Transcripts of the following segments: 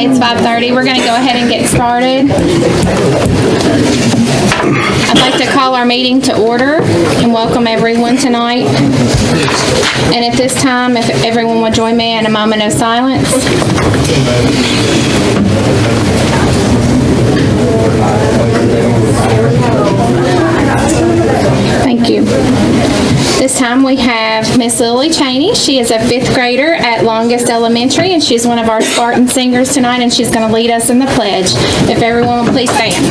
It's 5:30. We're going to go ahead and get started. I'd like to call our meeting to order and welcome everyone tonight. And at this time, if everyone would join me in a moment of silence. Thank you. This time we have Miss Lily Cheney. She is a 5th grader at Longest Elementary, and she's one of our Spartan singers tonight, and she's going to lead us in the pledge. If everyone will please stand.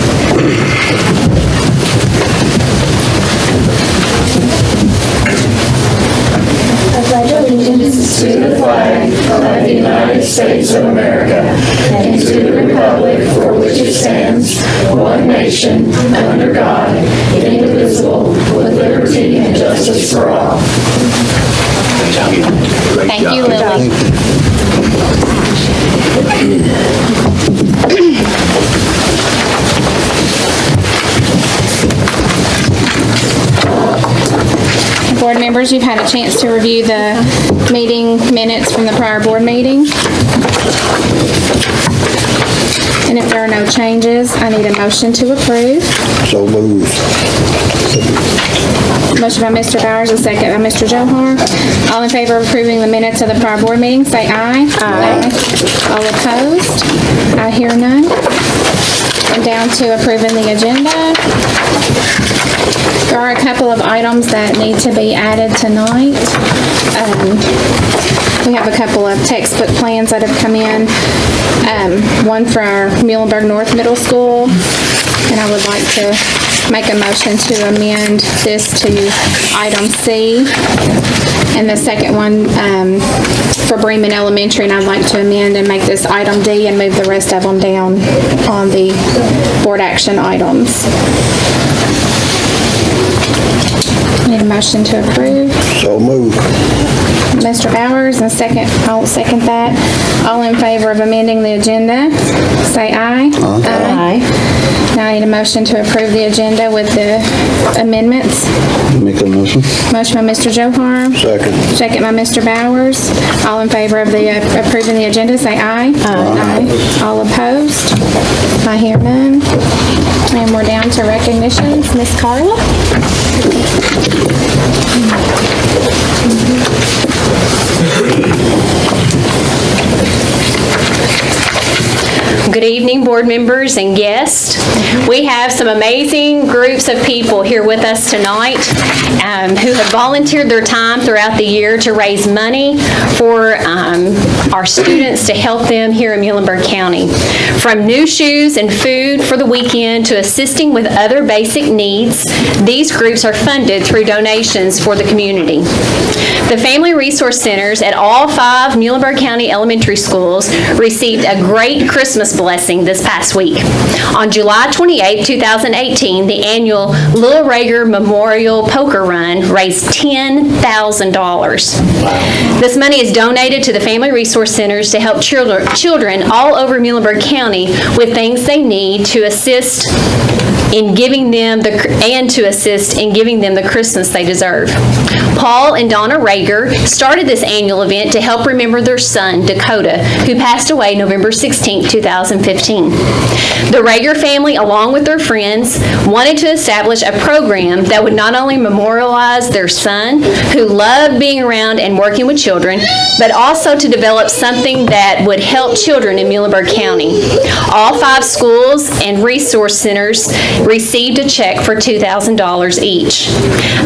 I pledge allegiance to the flag of the United States of America and to the republic for which it stands, one nation, under God, indivisible, with liberty and justice for all. Thank you, Lily. Board members, you've had a chance to review the meeting minutes from the prior board meeting. And if there are no changes, I need a motion to approve. So moved. Motion by Mr. Bowers, a second by Mr. Johar. All in favor of approving the minutes of the prior board meeting, say aye. Aye. All opposed? I hear none. And down to approving the agenda. There are a couple of items that need to be added tonight. We have a couple of textbook plans that have come in. One for our Muhlenberg North Middle School, and I would like to make a motion to amend this to item C. And the second one for Bremen Elementary, and I'd like to amend and make this item D and move the rest of them down on the board action items. Need a motion to approve. So moved. Mr. Bowers, and I'll second that. All in favor of amending the agenda, say aye. Aye. Now I need a motion to approve the agenda with the amendments. Make a motion. Motion by Mr. Johar. Second. Second by Mr. Bowers. All in favor of the approving the agenda, say aye. Aye. All opposed? I hear none. And we're down to recognitions. Miss Carla? Good evening, board members and guests. We have some amazing groups of people here with us tonight who have volunteered their time throughout the year to raise money for our students to help them here in Muhlenberg County. From new shoes and food for the weekend to assisting with other basic needs, these groups are funded through donations for the community. The Family Resource Centers at all 5 Muhlenberg County elementary schools received a great Christmas blessing this past week. On July 28, 2018, the annual Little Rager Memorial Poker Run raised $10,000. This money is donated to the Family Resource Centers to help children all over Muhlenberg County with things they need to assist in giving them the Christmas they deserve. Paul and Donna Rager started this annual event to help remember their son, Dakota, who passed away November 16, 2015. The Rager family, along with their friends, wanted to establish a program that would not only memorialize their son, who loved being around and working with children, but also to develop something that would help children in Muhlenberg County. All 5 schools and resource centers received a check for $2,000 each.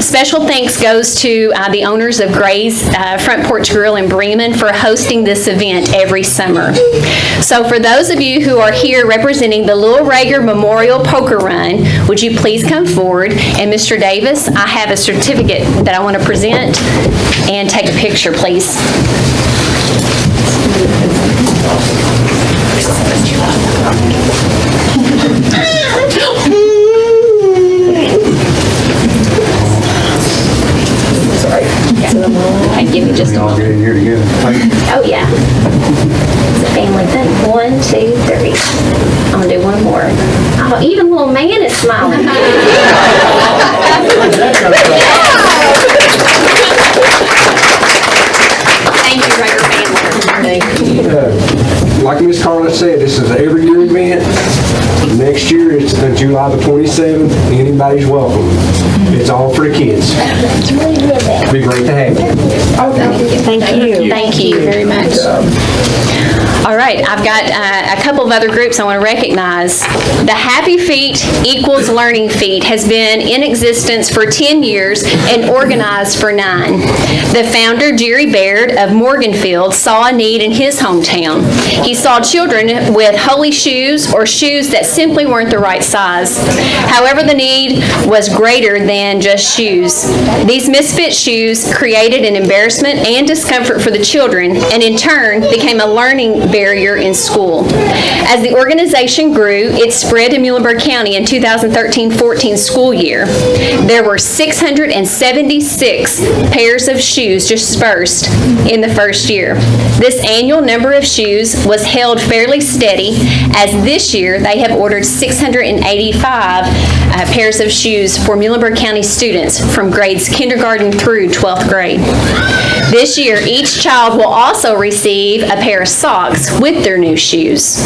Special thanks goes to the owners of Gray's Front Porch Grill in Bremen for hosting this event every summer. So for those of you who are here representing the Little Rager Memorial Poker Run, would you please come forward? And Mr. Davis, I have a certificate that I want to present, and take a picture, please. Sorry. I give you just a moment. Here together. Oh, yeah. It's a family thing. 1, 2, 3. I'm going to do one more. Oh, even little man is smiling. Thank you, Rager family. Like Ms. Carla said, said, this is an every year event. Next year, it's July the 27th. Anybody's welcome. It's all for the kids. Be great to have you. Thank you. Thank you Very much. All right, I've got a couple of other groups I want to recognize. The Happy Feet Equals Learning Feet has been in existence for 10 years and organized for 9. The founder, Jerry Baird of Morganfield, saw a need in his hometown. He saw children with holey shoes or shoes that simply weren't the right size. However, the need was greater than just shoes. These misfit shoes created an embarrassment and discomfort for the children, and in turn became a learning barrier in school. As the organization grew, it spread to Muhlenberg County in 2013-14 school year. There were 676 pairs of shoes dispersed in the first year. This annual number of shoes was held fairly steady, as this year they have ordered 685 pairs of shoes for Muhlenberg County students from grades kindergarten through 12th grade. This year, each child will also receive a pair of socks with their new shoes.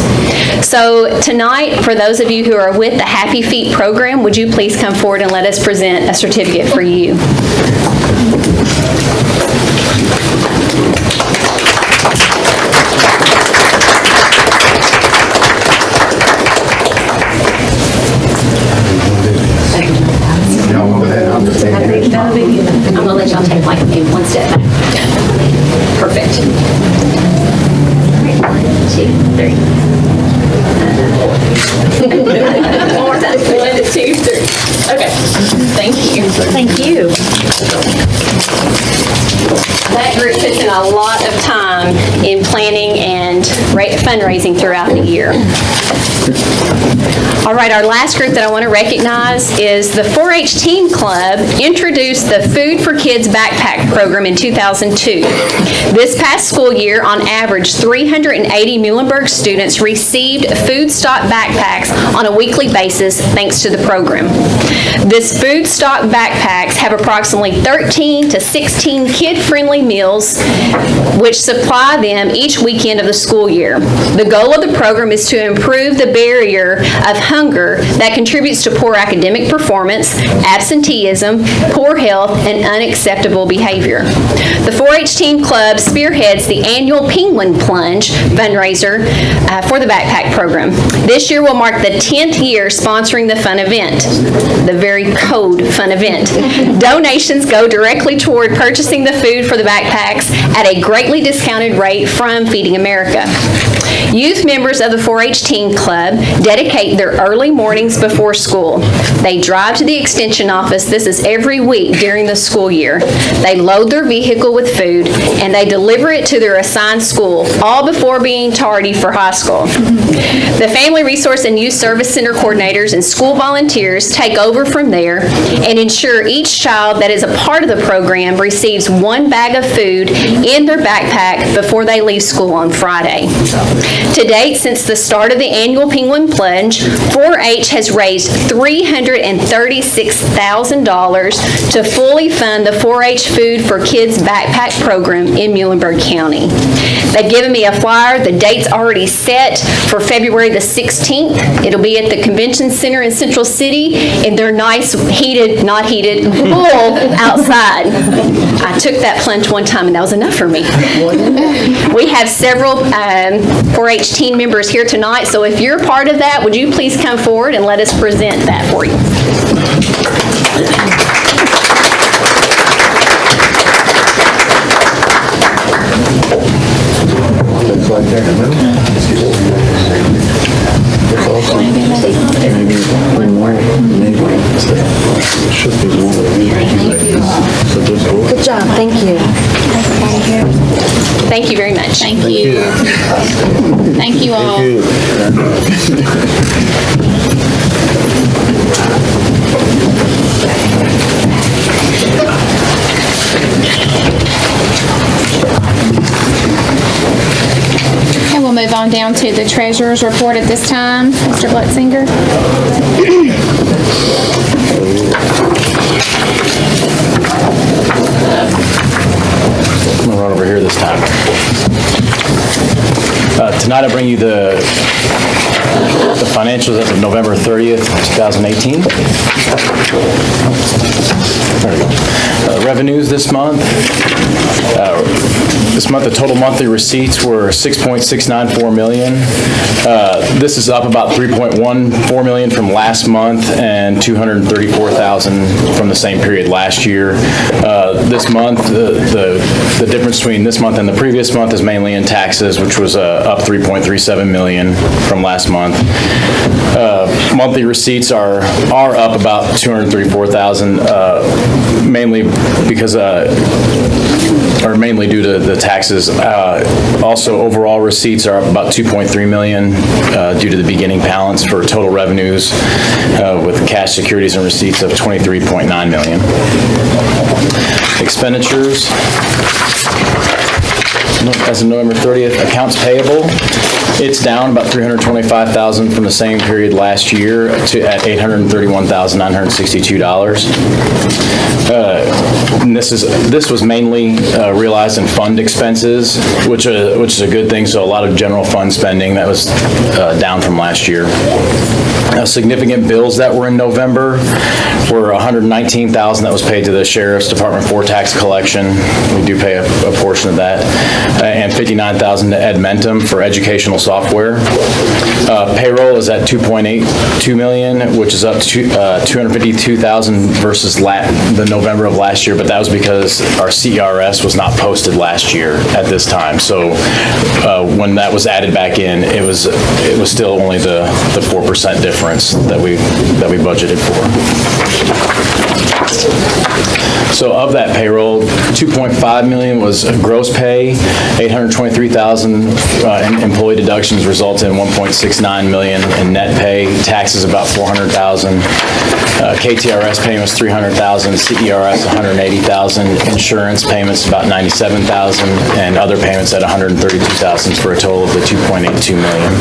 So tonight, for those of you who are with the Happy Feet program, would you please come forward and let us present a certificate for you? I'm going to let y'all take like maybe one step back. Perfect. All right, 1, 2, 3. One more time. 1, 2, 3. Okay. Thank you. Thank you. That group puts in a lot of time in planning and fundraising throughout the year. All right, our last group that I want to recognize is the 4-H Teen Club introduced the Food for Kids Backpack Program in 2002. This past school year, on average, 380 Muhlenberg students received food stock backpacks on a weekly basis thanks to the program. This food stock backpacks have approximately 13 to 16 kid-friendly meals, which supply them each weekend of the school year. The goal of the program is to improve the barrier of hunger that contributes to poor academic performance, absenteeism, poor health, and unacceptable behavior. The 4-H Teen Club spearheads the annual Penguin Plunge fundraiser for the backpack program. This year will mark the 10th year sponsoring the fun event, the very code fun event. Donations go directly toward purchasing the food for the backpacks at a greatly discounted rate from Feeding America. Youth members of the 4-H Teen Club dedicate their early mornings before school. They drive to the extension office. This is every week during the school year. They load their vehicle with food and they deliver it to their assigned school, all before being tardy for high school. The Family Resource and Youth Service Center coordinators and school volunteers take over from there and ensure each child that is a part of the program receives one bag of food in their backpack before they leave school on Friday. To date, since the start of the annual Penguin Plunge, 4-H has raised $336,000 to fully fund the 4-H Food for Kids Backpack Program in Muhlenberg County. They've given me a flyer. The date's already set for February the 16th. It'll be at the Convention Center in Central City in their nice heated, not heated, pool outside. I took that plunge one time and that was enough for me. We have several 4-H teen members here tonight, so if you're part of that, would you please come forward and let us present that for you. Good job, thank you. Thank you very much. Thank you. Thank you all. And we'll move on down to the treasurer's report at this time. Mr. Blutzinger. I'm gonna run over here this time. Tonight I bring you the financials as of November 30th, 2018. There we go. Revenues this month. The total monthly receipts were $6.694 million. This is up about $3.14 million from last month and $234,000 from the same period last year. This month, the difference between this month and the previous month is mainly in taxes, which was up $3.37 million from last month. Monthly receipts are up about $234,000, mainly because or mainly due to the taxes. Also, overall receipts are up about $2.3 million due to the beginning balance for total revenues with cash, securities, and receipts of $23.9 million. Expenditures. As of November 30th, accounts payable, it's down about $325,000 from the same period last year at $831,962. And this was mainly realized in fund expenses, which is a good thing. So a lot of general fund spending that was down from last year. Significant bills that were in November were $119,000 that was paid to the Sheriff's Department for tax collection. We do pay a portion of that. And $59,000 to Edmentum for educational software. Payroll is at $2.82 million, which is up $252,000 versus the November of last year, but that was because our CERS was not posted last year at this time. So when that was added back in, it was still only the 4% difference that we budgeted for. So of that payroll, $2.5 million was gross pay, $823,000 in employee deductions resulted in $1.69 million in net pay, taxes about $400,000, KTRS payment was $300,000, CERS $180,000, insurance payments about $97,000, and other payments at $132,000 for a total of the $2.82 million.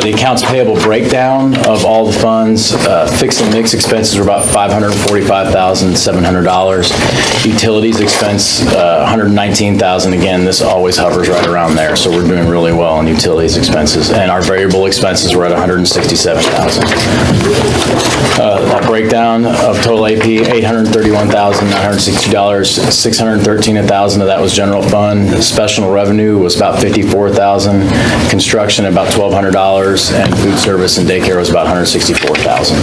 The accounts payable breakdown of all the funds, fixed and mixed expenses were about $545,700. Utilities expense, $119,000. Again, this always hovers right around there, so we're doing really well on utilities expenses. And our variable expenses were at $167,000. That breakdown of total AP, $831,960, $613,000 of that was general fund. Special revenue was about $54,000. Construction about $1,200, and food service and daycare was about $164,000.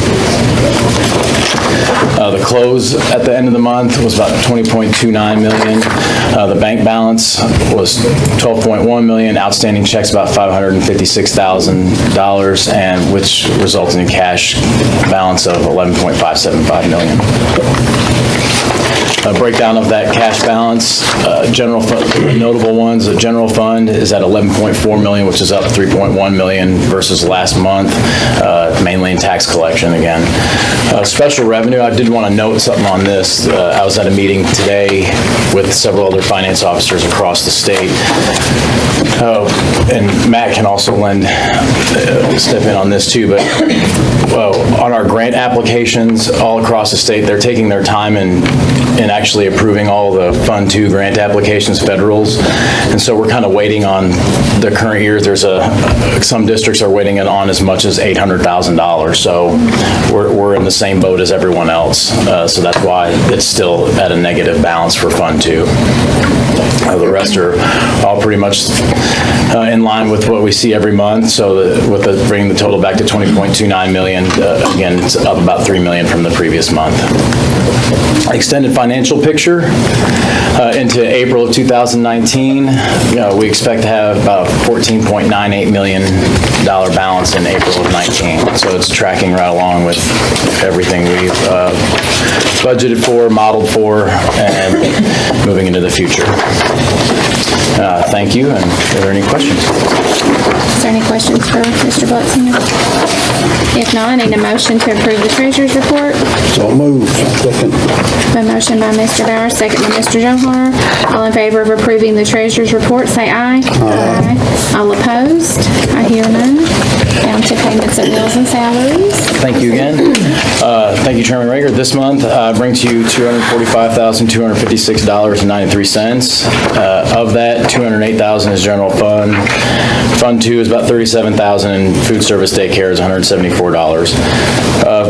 The close at the end of the month was about $20.29 million. The bank balance was $12.1 million. Outstanding checks about $556,000, and which resulted in cash balance of $11.575 million. A breakdown of that cash balance, general fund, notable ones, the general fund is at $11.4 million, which is up $3.1 million versus last month, mainly in tax collection again. Special revenue, I did want to note something on this. I was at a meeting today with several other finance officers across the state. And Matt can also step in on this too, but on our grant applications all across the state, they're taking their time in actually approving all the Fund 2 grant applications, federals. And so we're kind of waiting on the current year. Some districts are waiting on as much as $800,000. So we're in the same boat as everyone else. So that's why it's still at a negative balance for Fund 2. The rest are all pretty much in line with what we see every month. So bringing the total back to $20.29 million, again, it's up about $3 million from the previous month. Extended financial picture into April of 2019, we expect to have about $14.98 million balance in April of 19. So it's tracking right along with everything we've budgeted for, modeled for, and moving into the future. Thank you, and are there any questions? Is there any questions for Mr. Butson? If not, I need a motion to approve the treasurer's report. So moved. Second. A motion by Mr. Bauer, second by Mr. Johar. All in favor of approving the treasurer's report, say aye. Aye. All opposed? I hear none. down to payments of bills and salaries. Thank you again. Thank you, Chairman Rager. This month brings you $245,256.93. Of that, $208,000 is general fund. Fund 2 is about $37,000, and food service daycare is $174.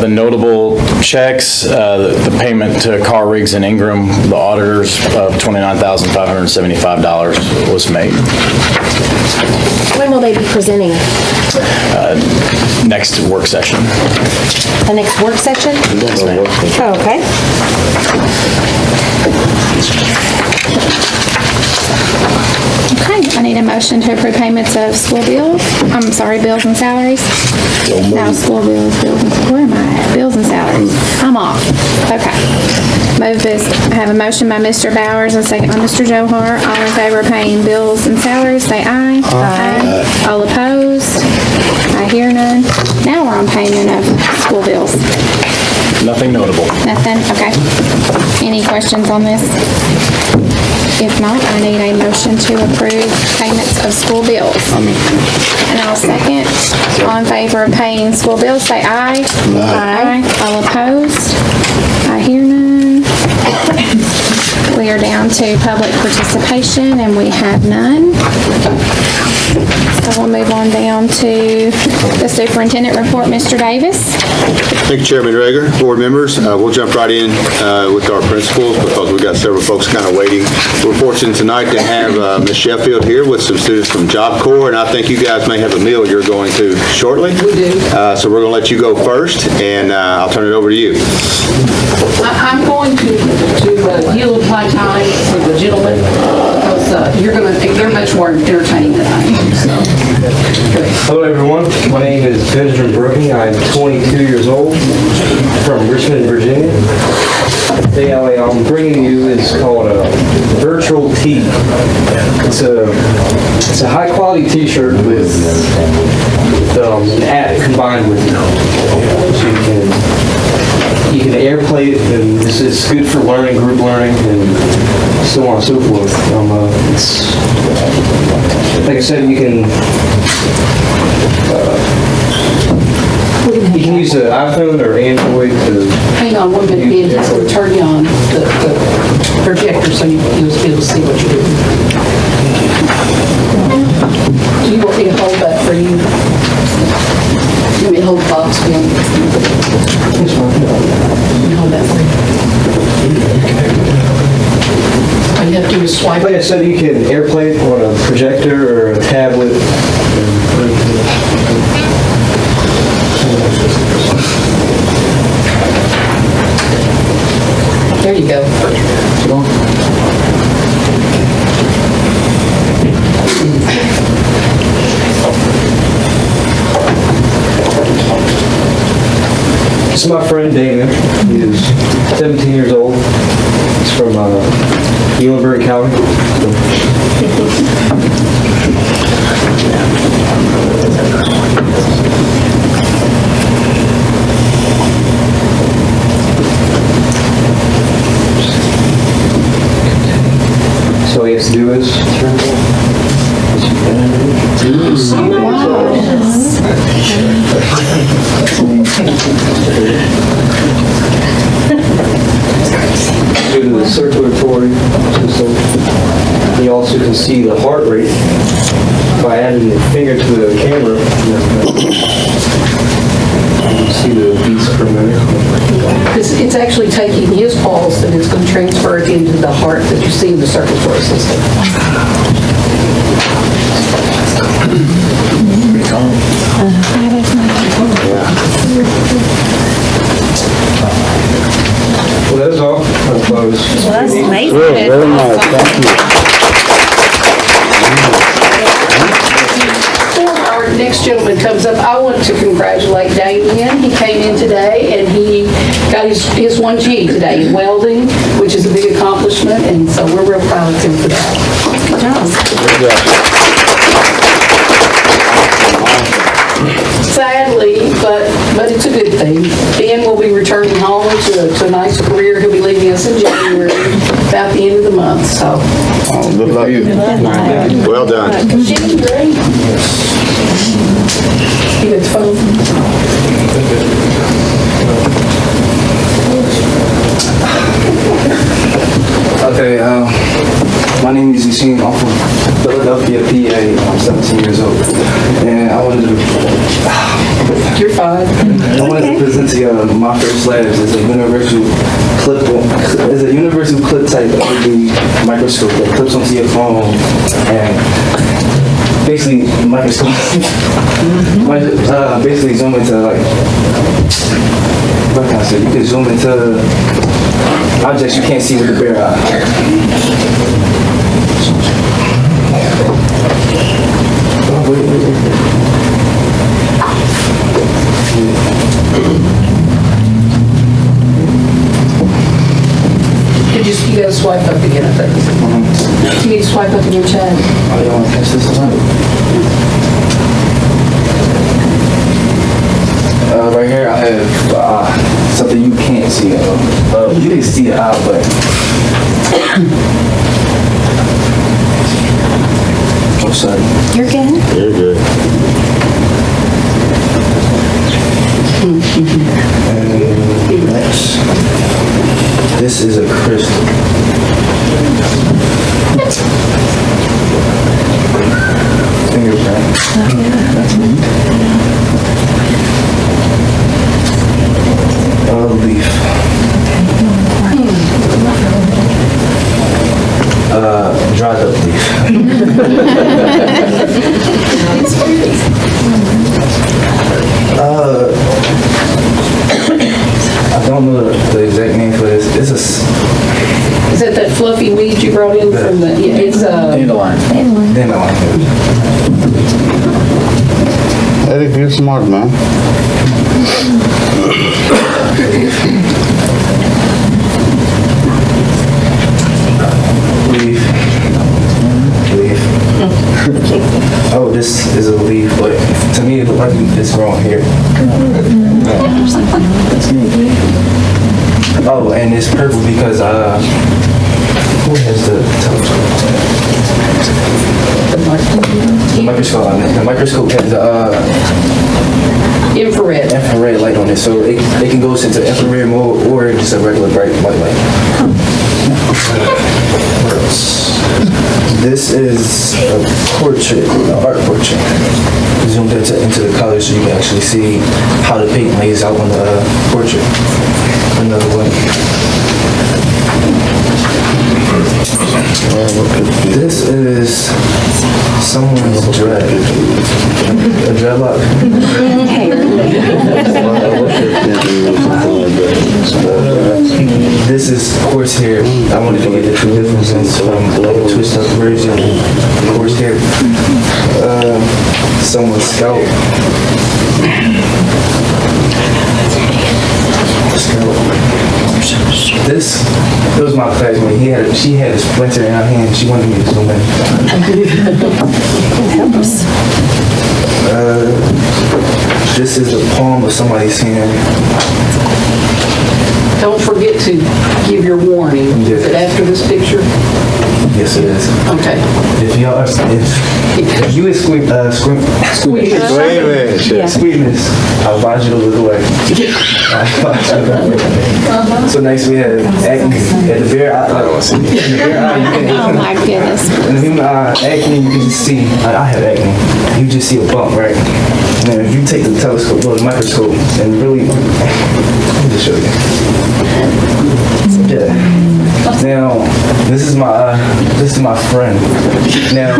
The notable checks, the payment to Carr, Riggs, and Ingram, the auditors, of $29,575 was made. When will they be presenting? Next work session. The next work session? Yes, ma'am. Oh, okay. Okay, I need a motion to approve payments of school bills. I'm sorry, bills and salaries. Now, school bills, where am I at? Bills and salaries. I'm off. Okay. Move this, I have a motion by Mr. Bowers and a second by Mr. Johar. All in favor of paying bills and salaries, say aye. Aye. All opposed? I hear none. Now we're on payment of school bills. Nothing notable. Nothing? Okay. Any questions on this? If not, I need a motion to approve payments of school bills. And I'll second. All in favor of paying school bills, say aye. Aye. All opposed? I hear none. We are down to public participation, and we have none. So we'll move on down to the superintendent report, Mr. Davis. Thank you, Chairman Rager, board members. We'll jump right in with our principals because we've got several folks kind of waiting. We're fortunate tonight to have Ms. Sheffield here with some students from Job Corps, and I think you guys may have a meal you're going to shortly. We do. So we're going to let you go first, and I'll turn it over to you. I'm going to yield my time for the gentleman because they're much more entertaining than I am. Hello, everyone. My name is Benjamin Brooking. I'm 22 years old from Richmond, Virginia. The I'm bringing you is called a Virtual Tee. It's a high-quality T-shirt with an app combined with it. So you can airplay it, and this is good for learning, group learning, and so on and so forth. Like I said, you can use an iPhone or Android to... Hang on one minute, Ben. I'm going to turn you on the projector so you'll be able to see what you're doing. Do you want me to hold that for you? You want me to hold the box, Ben? Let me hold that for you. All you have to do is swipe. Like I said, you can airplay it on a projector or a tablet. There you go. This is my friend Damon. He is 17 years old. He's from Muhlenberg County. So all he has to do is turn it due to the circulatory system. You also can see the heart rate by adding your finger to the camera. You can see the beats per minute. It's actually taking his pulse and it's going to transfer it into the heart that you see in the circulatory system. Pretty calm. Well, that's all. I'll close. That's amazing. Very nice, thank you. Before our next gentleman comes up, I want to congratulate Damien. He came in today and he got his 1G today in welding, which is a big accomplishment, and so we're real proud of him for that. Good job. Sadly, but it's a good thing. Ben will be returning home to a nice career. He'll be leaving us in January, about the end of the month, so. Good luck. Well done. She's great. You at the phone. Okay, my name is Yushin. I'm from Philadelphia, PA. I'm 17 years old. And I wanted to You're fine. I wanted to present to you my first labs is a universal clip type LED microscope that clips onto your phone and basically microscope basically zoom into like what can I say? You can zoom into objects you can't see with the bare eye. Oh, wait. You gotta swipe up again, I think. You need to swipe up in your chat. Oh, you want to catch this one? Right here I have something you can't see. You can see it out, but oh, sorry. You're good. You're good. And next, this is a crystal. Fingerprint. That's me. A leaf. Dried up leaf. I don't know the exact name for this. It's a Is that fluffy weed you brought in from the, yeah, it's, dandelion. Dandelion. Eddie, you're smart, man. Leaf. Oh, this is a leaf, but to me it looks like it's growing here. Oh, and it's purple because who has the telescope? The microscope. The microscope has infrared light on it, so it can go into infrared mode or just a regular bright white light. What else? This is a portrait, an art portrait. Zoomed into the color so you can actually see how the paint lays out on the portrait. Another one. This is someone's dread. A dreadlock. This is horsehair. I wanted to get the two differences from the twist up version of horsehair. Someone's scalp. This was my classmate. She had a splinter in her hand. She wanted me to zoom in. This is the palm of somebody's hand. don't forget to give your warning. Is it after this picture? Yes, it is. Okay. If y'all, if you is squeamish, I'll advise you to look away. So next we have acne. At the bare eye, Oh my goodness. in the human eye, acne, you can just see, I have acne. You just see a bump, right? And then if you take the telescope or the microscope and really, let me just show you. Yeah. Now, this is my friend. Now,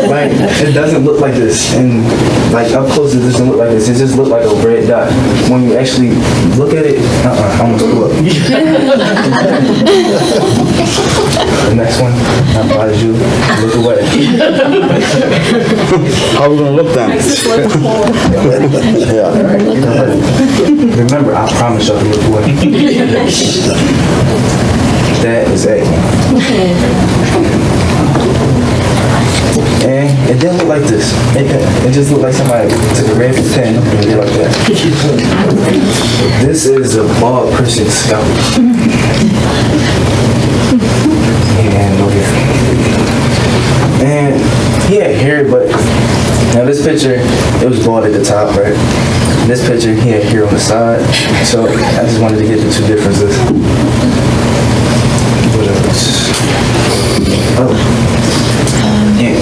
like, it doesn't look like this, and like up close it doesn't look like this. It just looks like a red dot. When you actually look at it, I almost blew up. The next one, I advise you, look away. How we gonna look then? Remember, I promise y'all to look away. That is acne. And it didn't look like this. It just looked like somebody took a red pen and did like that. This is a bald person's scalp. And look here. And he had hair, but Now this picture, it was bald at the top, right? This picture, he had here on the side. So I just wanted to get the two differences. Oh. Yeah.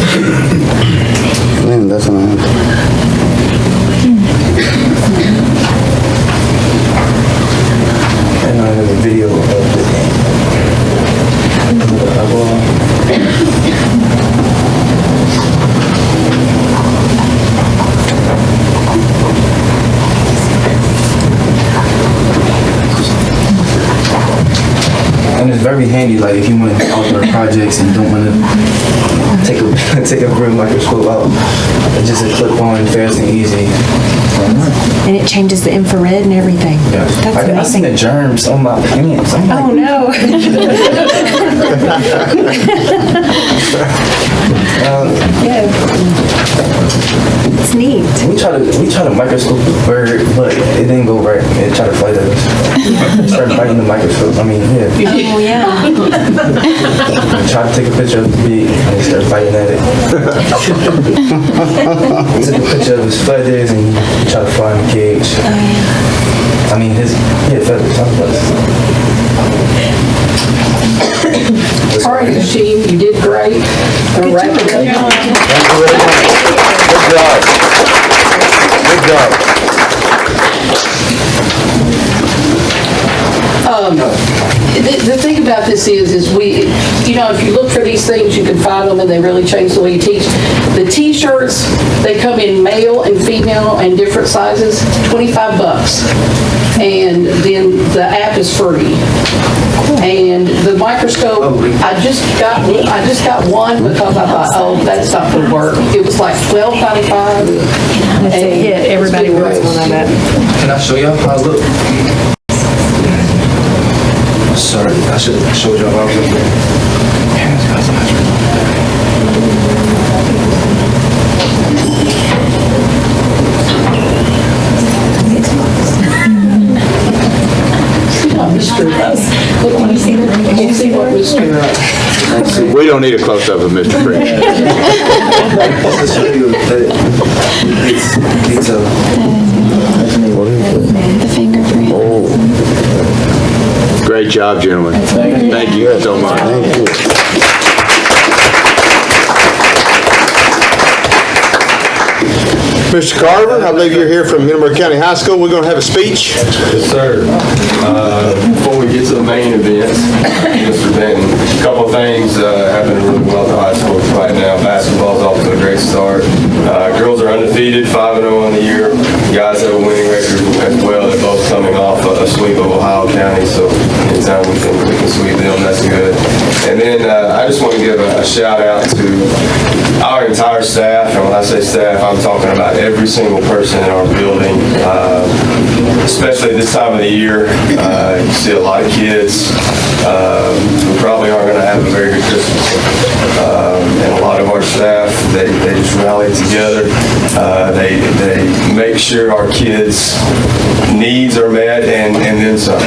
Man, that's an And I have a video of and it's very handy, like if you want outdoor projects and don't want to take a broom microscope out, it's just a clip-on, fast and easy. And it changes the infrared and everything. That's I seen amazing. the germs on my pants. I'm like, Oh, no. It's neat. we try to microscope the bird, but it didn't go right. It tried to fight us. Started biting the microscope. I mean, yeah. Oh, yeah. Tried to take a picture of the beak and he started biting at it. Took a picture of his feathers and he tried to fly in the cage. I mean, he had feathers. All right, team, you did great. We'll wrap it up. Good job. Good job. The thing about this is we, if you look for these things, you can find them and they really change the way you teach. The t-shirts, they come in male and female and different sizes, $25. And then the app is free. And the microscope, I just got one because I thought, oh, that's not gonna work. It was like $12.95. Yeah, everybody wants one of that. Can I show y'all how I look? Sorry, I should have showed y'all how I was up there. We don't need a close-up of Mr. Prince. Just to show you that it's detail. The fingerprint. Great job, gentlemen. Thank you so much. Thank you. Mr. Carver, I believe you're here from Middleburg County High School. We're going to have a speech. Yes, sir. Before we get to the main event, Mr. Benton, a couple of things happening really well at the high school right now. Basketball's off to a great start. Girls are undefeated, 5-0 on the year. Guys have a winning record as well. They're both coming off a sweep of Ohio County, so anytime we can sweep them, that's good. And then I just want to give a shout out to our entire staff, and when I say staff, I'm talking about every single person in our building, especially this time of the year. You see a lot of kids who probably aren't going to have a very good Christmas. And a lot of our staff, they just rally together. They make sure our kids' needs are met and then some.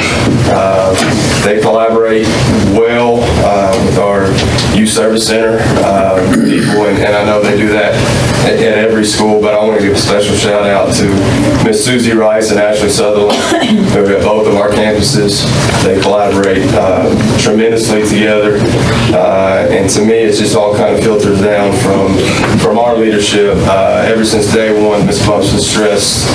They collaborate well with our youth service center people, and I know they do that at every school, but I want to give a special shout out to Miss Susie Rice and Ashley Sutherland, who are at both of our campuses. They collaborate tremendously together, and to me, it's just all kind of filters down from our leadership. Ever since day one, Ms. Bumps has stressed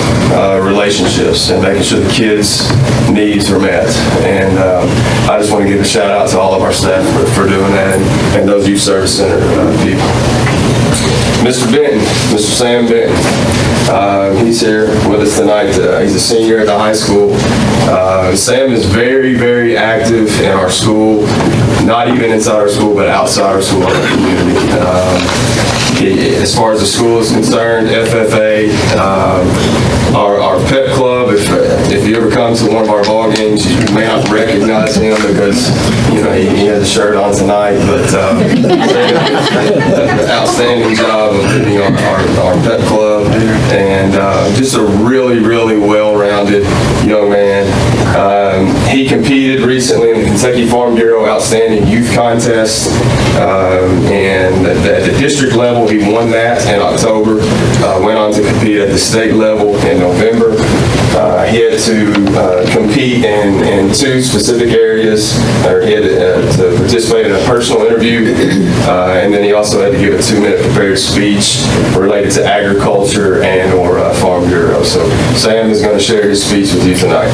relationships and making sure the kids' needs are met. And I just want to give a shout out to all of our staff for doing that and those youth service center people. Mr. Benton, Mr. Sam Benton, he's here with us tonight. He's a senior at the high school. Sam is very, very active in our school, not even inside our school, but outside our school in our community. As far as the school is concerned, FFA, our pep club, if you ever come to one of our ball games, you may not recognize him because, he has a shirt on tonight, but an outstanding job of leading our pep club, and just a really, really well-rounded young man. He competed recently in the Kentucky Farm Bureau Outstanding Youth Contest. And at the district level, he won that in October. Went on to compete at the state level in November. He had to compete in two specific areas, or he had to participate in a personal interview, and then he also had to give a 2-minute prepared speech related to agriculture and or Farm Bureau. So Sam is going to share his speech with you tonight.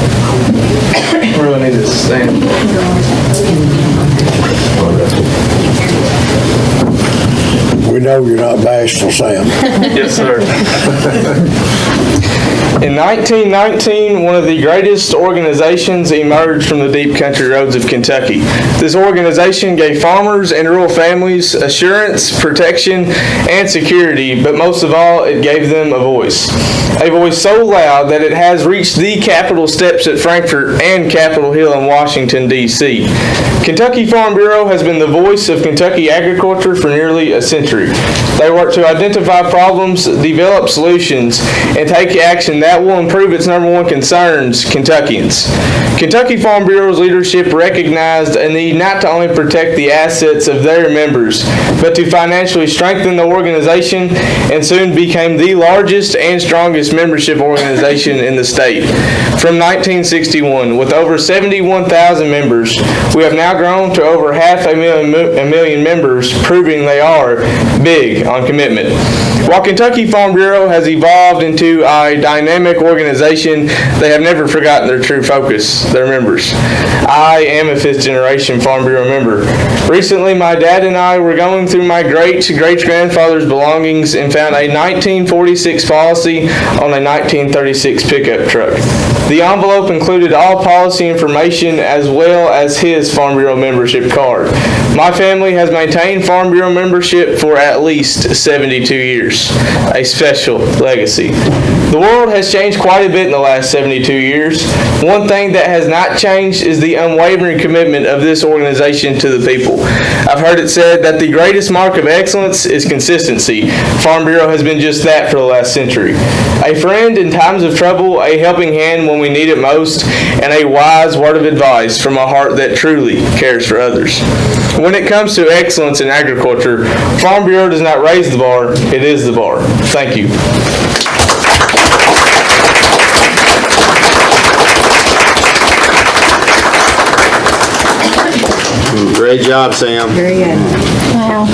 I really need to stand. We know you're not bashful, Sam. Yes, sir. In 1919, one of the greatest organizations emerged from the deep country roads of Kentucky. This organization gave farmers and rural families assurance, protection, and security, but most of all, it gave them a voice. A voice so loud that it has reached the Capitol steps at Frankfort and Capitol Hill in Washington, D.C. Kentucky Farm Bureau has been the voice of Kentucky agriculture for nearly a century. They work to identify problems, develop solutions, and take action that will improve its number one concerns, Kentuckians. Kentucky Farm Bureau's leadership recognized a need not to only protect the assets of their members, but to financially strengthen the organization, and soon became the largest and strongest membership organization in the state. From 1961, with over 71,000 members, we have now grown to over 500,000 members, proving they are big on commitment. While Kentucky Farm Bureau has evolved into a dynamic organization, they have never forgotten their true focus, their members. I am a 5th generation Farm Bureau member. Recently, my dad and I were going through my great-grandfather's belongings and found a 1946 policy on a 1936 pickup truck. The envelope included all policy information as well as his Farm Bureau membership card. My family has maintained Farm Bureau membership for at least 72 years. A special legacy. The world has changed quite a bit in the last 72 years. One thing that has not changed is the unwavering commitment of this organization to the people. I've heard it said that the greatest mark of excellence is consistency. Farm Bureau has been just that for the last century. A friend in times of trouble, a helping hand when we need it most, and a wise word of advice from a heart that truly cares for others. When it comes to excellence in agriculture, Farm Bureau does not raise the bar, it is the bar. Thank you. Great job, Sam. Very good. Wow.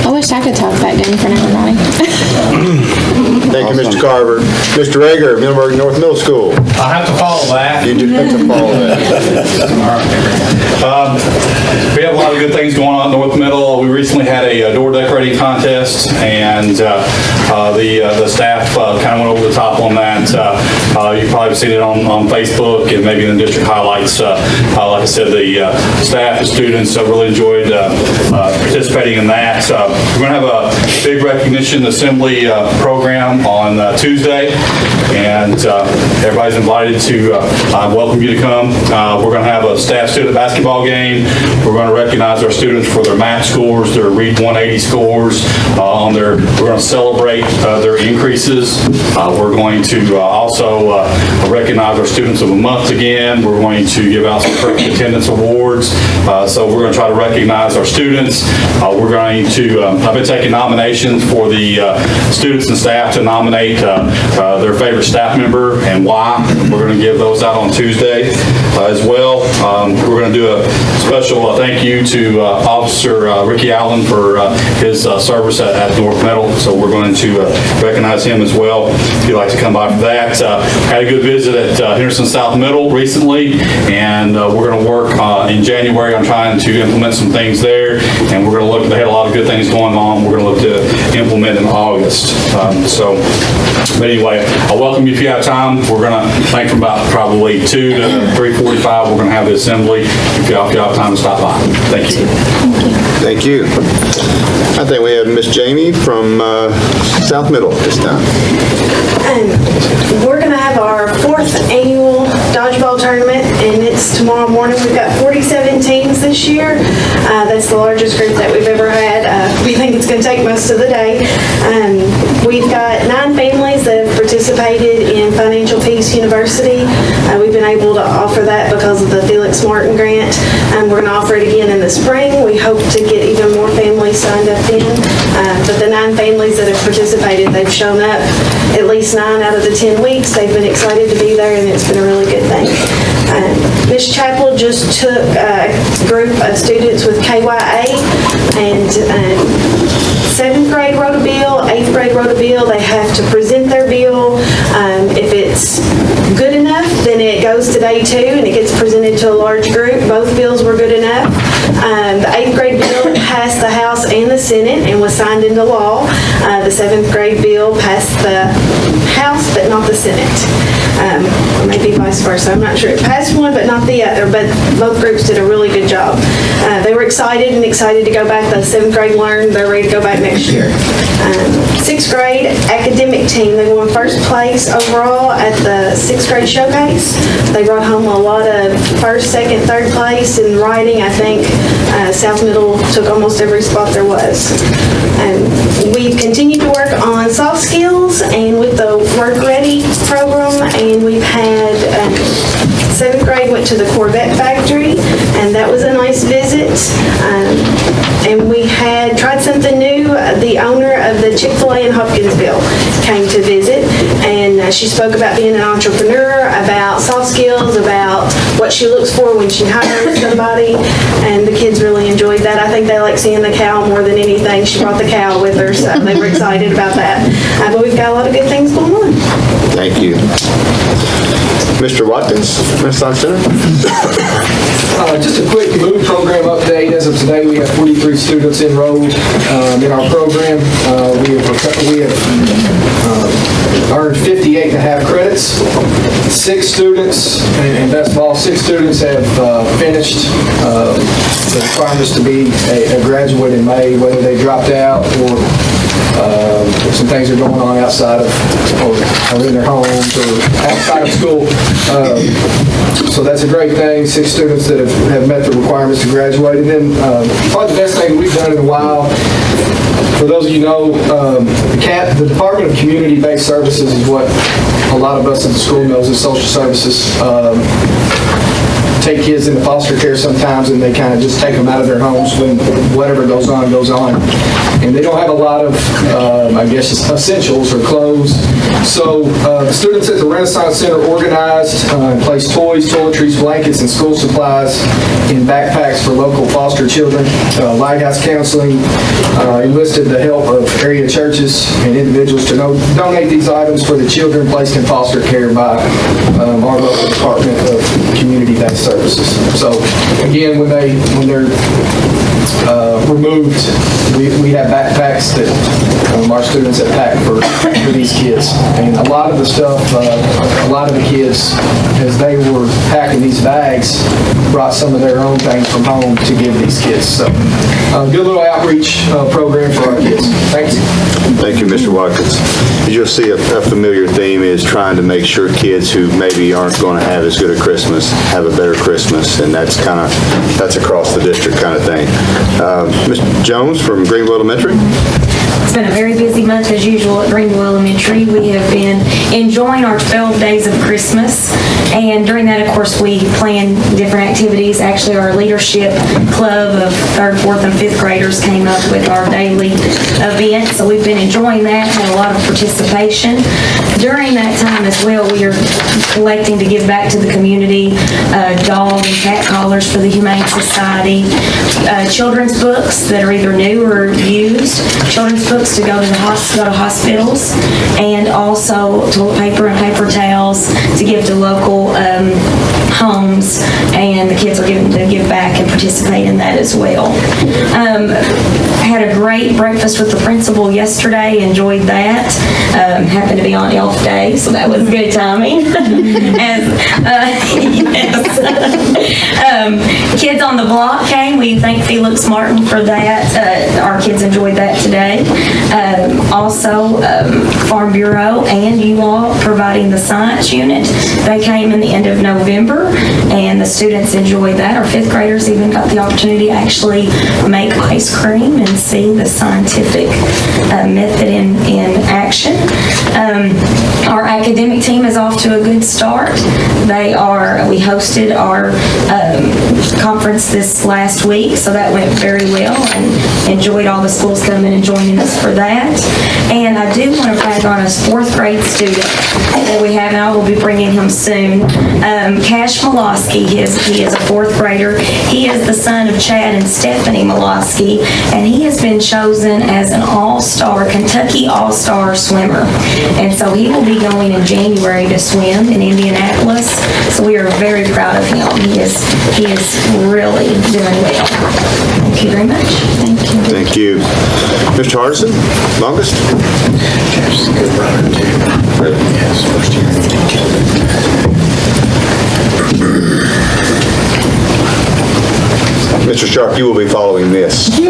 I wish I could talk that good in front of everybody. Thank you, Mr. Carver. Mr. Rager, Middleburg North Middle School. I have to follow that. You do have to follow that. We have a lot of good things going on at North Middle. We recently had a door decorating contest, and the staff kind of went over the top on that. You've probably seen it on Facebook and maybe in the district highlights. Like I said, the staff and students really enjoyed participating in that. We're going to have a big recognition assembly program on Tuesday, and everybody's invited to, I welcome you to come. We're going to have a staff-student basketball game. We're going to recognize our students for their math scores, their Read 180 scores. We're going to celebrate their increases. We're going to also recognize our students of the month again. We're going to give out some perfect attendance awards. So we're going to try to recognize our students. We're going to, I've been taking nominations for the students and staff to nominate their favorite staff member and why. We're going to give those out on Tuesday as well. We're going to do a special thank you to Officer Ricky Allen for his service at North Middle. So we're going to recognize him as well if you'd like to come by for that. Had a good visit at Henderson South Middle recently, and we're going to work in January on trying to implement some things there, and we're going to look, they had a lot of good things going on, we're going to look to implement in August. But anyway, I welcome you if you have time. We're going to think from about probably 2 to 3:45, we're going to have the assembly if you have time to stop by. Thank you. Thank you. I think we have Miss Jamie from South Middle this time. We're going to have our 4th annual dodgeball tournament, and it's tomorrow morning. We've got 47 teams this year. That's the largest group that we've ever had. We think it's going to take most of the day. We've got 9 families that have participated participated in Financial Peace University. We've been able to offer that because of the Felix Martin grant. We're going to offer it again in the spring. We hope to get even more families signed up then. But the 9 families that have participated, they've shown up at least 9 out of the 10 weeks. They've been excited to be there, and it's been a really good thing. Ms. Chappell just took a group of students with KYA, and 7th grade wrote a bill, 8th grade wrote a bill. They have to present their bill. If it's good enough, then it goes to day 2 and it gets presented to a large group. Both bills were good enough. The 8th grade bill passed the House and the Senate and was signed into law. The 7th grade bill passed the House but not the Senate. Or maybe vice versa. I'm not sure. It passed one but not the other, but both groups did a really good job. They were excited to go back. The 7th grade learned. They're ready to go back next year. 6th grade academic team, they won first place overall at the 6th grade showcase. They brought home a lot of first, second, third place in writing. I think South Middle took almost every spot there was. We've continued to work on soft skills and with the Work Ready program, and we've had 7th grade went to the Corvette factory, and that was a nice visit. And we had tried something new. The owner of the Chick-fil-A in Hopkinsville came to visit, and she spoke about being an entrepreneur, about soft skills, about what she looks for when she hires somebody, and the kids really enjoyed that. I think they like seeing the cow more than anything. She brought the cow with her, so they were excited about that. But we've got a lot of good things going on. Thank you. Mr. Watkins, Renaissance Center. Just a quick MOVE program update. As of today, we have 43 students enrolled in our program. We have earned 58.5 credits. 6 students, and best of all, 6 students have finished the requirements to be a graduate in May, whether they dropped out or some things are going on outside of, or in their homes or outside of school. So that's a great thing. 6 students that have met the requirements to graduate. And then probably the best thing we've done in a while, for those of you know, the Department of Community-Based Services is what a lot of us at the school knows as social services. Take kids into foster care sometimes, and they kind of just take them out of their homes when whatever goes on, goes on. And they don't have a lot of, I guess, essentials or clothes. So the students at the Renaissance Center organized and placed toys, toiletries, blankets, and school supplies in backpacks for local foster children. Lighthouse Counseling enlisted the help of area churches and individuals to donate these items for the children placed in foster care by our local Department of Community-Based Services. So again, when they're removed, we have backpacks that our students have packed for these kids. And a lot of the stuff, a lot of the kids, as they were packing these bags, brought some of their own things from home to give these kids. So good little outreach program for our kids. Thanks. Thank you, Mr. Watkins. As you'll see, a familiar theme is trying to make sure kids who maybe aren't going to have as good a Christmas have a better Christmas, and that's across the district kind of thing. Mr. Jones from Greenville Elementary. It's been a very busy month as usual at Greenville Elementary. We have been enjoying our 12 days of Christmas, and during that, of course, we plan different activities. Actually, our leadership club of 3rd, 4th, and 5th graders came up with our daily event, so we've been enjoying that, had a lot of participation. During that time as well, we are collecting to give back to the community dog and cat collars for the Humane Society, children's books that are either new or used, children's books to go to hospitals, and also toilet paper and paper towels to give to local homes, and the kids are given to give back and participate in that as well. Had a great breakfast with the principal yesterday, enjoyed that. Happened to be on Elf Day, so that was good timing. Kids on the Block came. We thank Felix Martin for that. Our kids enjoyed that today. Also, Farm Bureau and you all providing the science unit. They came in the end of November, and the students enjoyed that. Our 5th graders even got the opportunity to actually make ice cream and see the scientific method in action. Our academic team is off to a good start. We hosted our conference this last week, so that went very well, and enjoyed all the schools coming and joining us for that. And I do want to brag on a fourth grade student that we have, and I will be bringing him soon. Cash Molosky, he is a fourth grader. He is the son of Chad and Stephanie Molosky, and he has been chosen as an all-star, Kentucky all-star swimmer. And so he will be going in January to swim in Indianapolis. So we are very proud of him. He is really doing well. Thank you very much. Thank you. Thank you. Mr. Hardison, longest? Good runner, too. Yes, first Mr. Sharp, you will be following this. I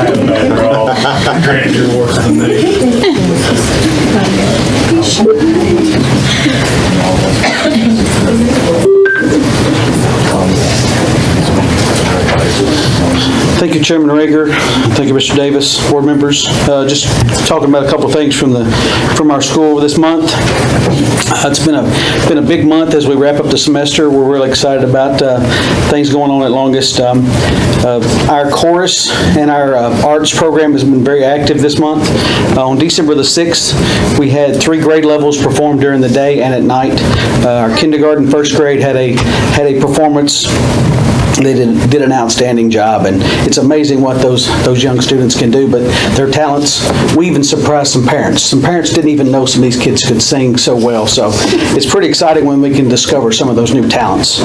have no, they're all grandeur awards to me. Thank you, Chairman Rager. Thank you, Mr. Davis, board members. Just talking about a couple of things from our school this month. It's been a big month as we wrap up the semester. We're really excited about things going on at Longest. Our chorus and our arts program has been very active this month. On December the 6th, we had 3 grade levels perform during the day and at night. Our kindergarten, first grade had a performance. They did an outstanding job, and it's amazing what those young students can do, but their talents, we even surprised some parents. Some parents didn't even know some of these kids could sing so well, so it's pretty exciting when we can discover some of those new talents.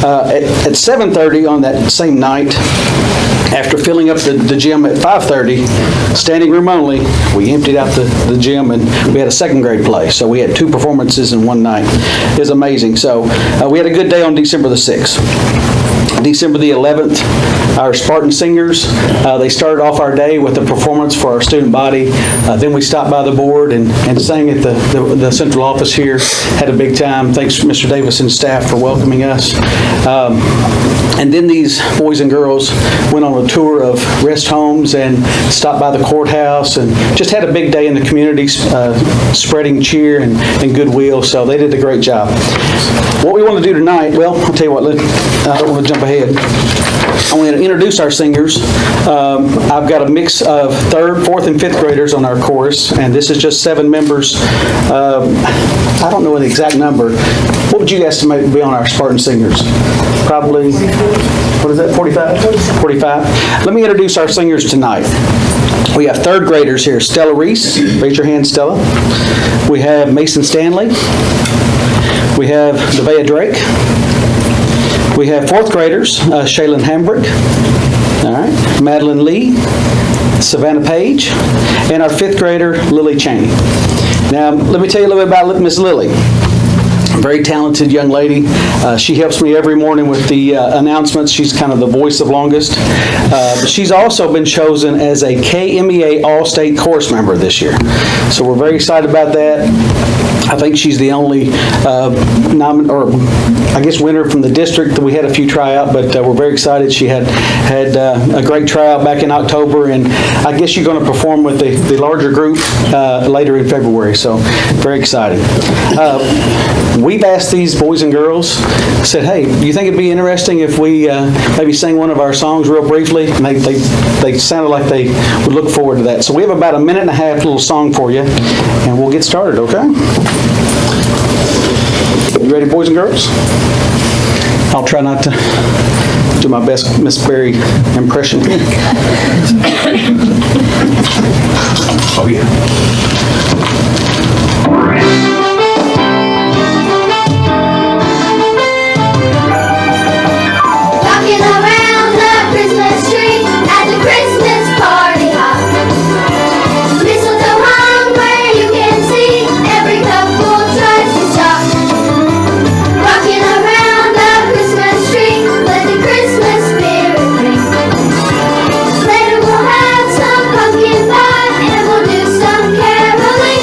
At 7:30 on that same night, after filling up the gym at 5:30, standing room only, we emptied out the gym, and we had a second grade play, so we had 2 performances in one night. It was amazing. So we had a good day on December the 6th. December the 11th, our Spartan Singers, they started off our day with a performance for our student body. Then we stopped by the board and sang at the central office here. Had a big time. Thanks, Mr. Davis and staff, for welcoming us. And then these boys and girls went on a tour of rest homes and stopped by the courthouse and just had a big day in the community, spreading cheer and goodwill. So they did a great job. What we want to do tonight, well, I'll tell you what, I don't want to jump ahead. I want to introduce our singers. I've got a mix of 3rd, 4th, and 5th graders on our chorus, and this is just 7 members. I don't know the exact number. What would you estimate would be on our Spartan Singers? Probably, what is that, 45? 45. Let me introduce our singers tonight. We have 3rd graders here. Stella Reese. Raise your hand, Stella. We have Mason Stanley. We have Nevaeh Drake. We have 4th graders, Shaylin Hambrick, all right, Madeline Lee, Savannah Page, and our 5th grader, Lily Cheney. Now, let me tell you a little bit about Miss Lily. Very talented young lady. She helps me every morning with the announcements. She's kind of the voice of Longest. But she's also been chosen as a KMEA All-State Chorus member this year. So we're very excited about that. I think she's the only winner from the district. We had a few tryout, but we're very excited. She had a great tryout back in October, and I guess you're going to perform with the larger group later in February. So very exciting. We've asked these boys and girls, said, hey, do you think it'd be interesting if we maybe sang one of our songs real briefly? And they sounded like they would look forward to that. So we have about a 1.5-minute little song for you, and we'll get started, okay? You ready, boys and girls? I'll try not to do my best Miss Berry impression. Oh, yeah. Later we'll have some pumpkin pie and we'll do some caroling.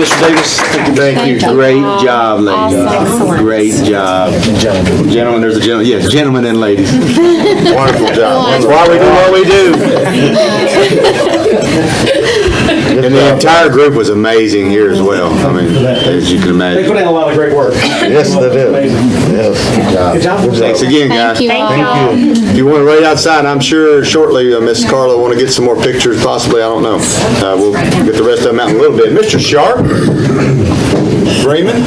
Mr. Davis. Thank you. Great job, ladies. Great job. Gentlemen, there's a gentleman. Yes, gentlemen and ladies. Wonderful job. That's why we do what we do. And the entire group was amazing here as well. I mean, as you can They put imagine. in a lot of great work. Yes, they did. Yes. Good job. Thanks again, guys. Thank you all. If you want to wait outside, I'm sure shortly, Miss Carla want to get some more pictures, possibly, I don't know. We'll get the rest of them out in a little bit. Mr. Sharp? Freeman?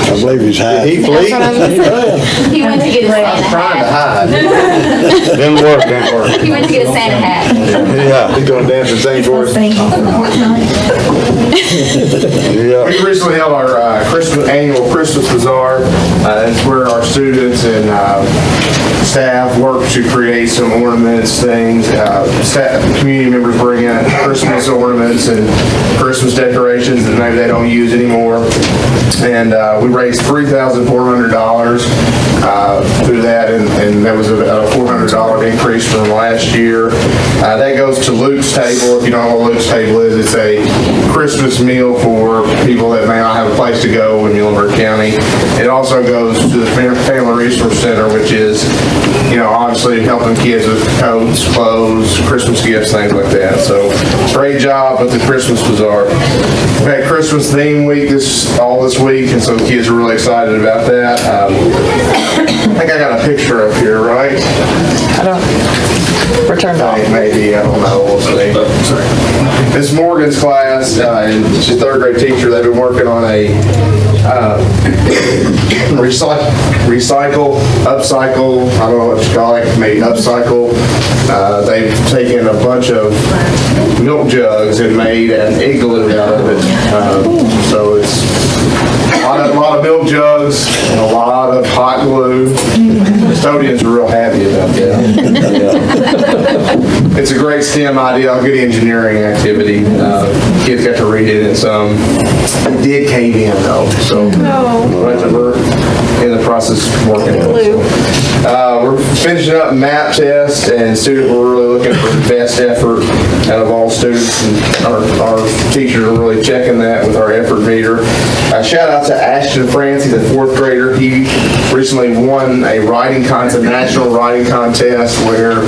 I believe he's hiding. Did he flee? He went to get his Santa Trying to hat. hide. Didn't work. He went to get a Santa hat. Yeah, he's going to dance and sing for us. Yeah. We recently held our annual Christmas Bazaar. That's where our students and staff work to create some ornaments, things. Community members bring in Christmas ornaments and Christmas decorations that maybe they don't use anymore. And we raised $3,400 through that, and there was a $400 increase from last year. That goes to Luke's Table. If you don't know what Luke's Table is, it's a Christmas meal for people that may not have a place to go in Muhlenberg County. It also goes to the Family Resource Center, which is, obviously helping kids with coats, clothes, Christmas gifts, things like that. So great job with the Christmas Bazaar. We had Christmas theme week this week, and so the kids are really excited about that. I think I got a picture up here, right? I don't, return to office. Maybe, I don't know, we'll see. Miss Morgan's class, and she's a third grade teacher, they've been working on a recycle, upcycle, I don't know what you call it, maybe upcycle. They've taken a bunch of milk jugs and made an igloo out of it. So it's a lot of milk jugs and a lot of hot glue. Custodians are real happy about that. It's a great STEM idea, a good engineering activity. Kids got to read it and some. It did cave in though, so we're in the process of working on it. We're finishing up MAP test, and we're really looking for the best effort out of all students, and our teachers are really checking that with our effort meter. Shout out to Ashton France, he's a fourth grader. He recently won a national writing contest where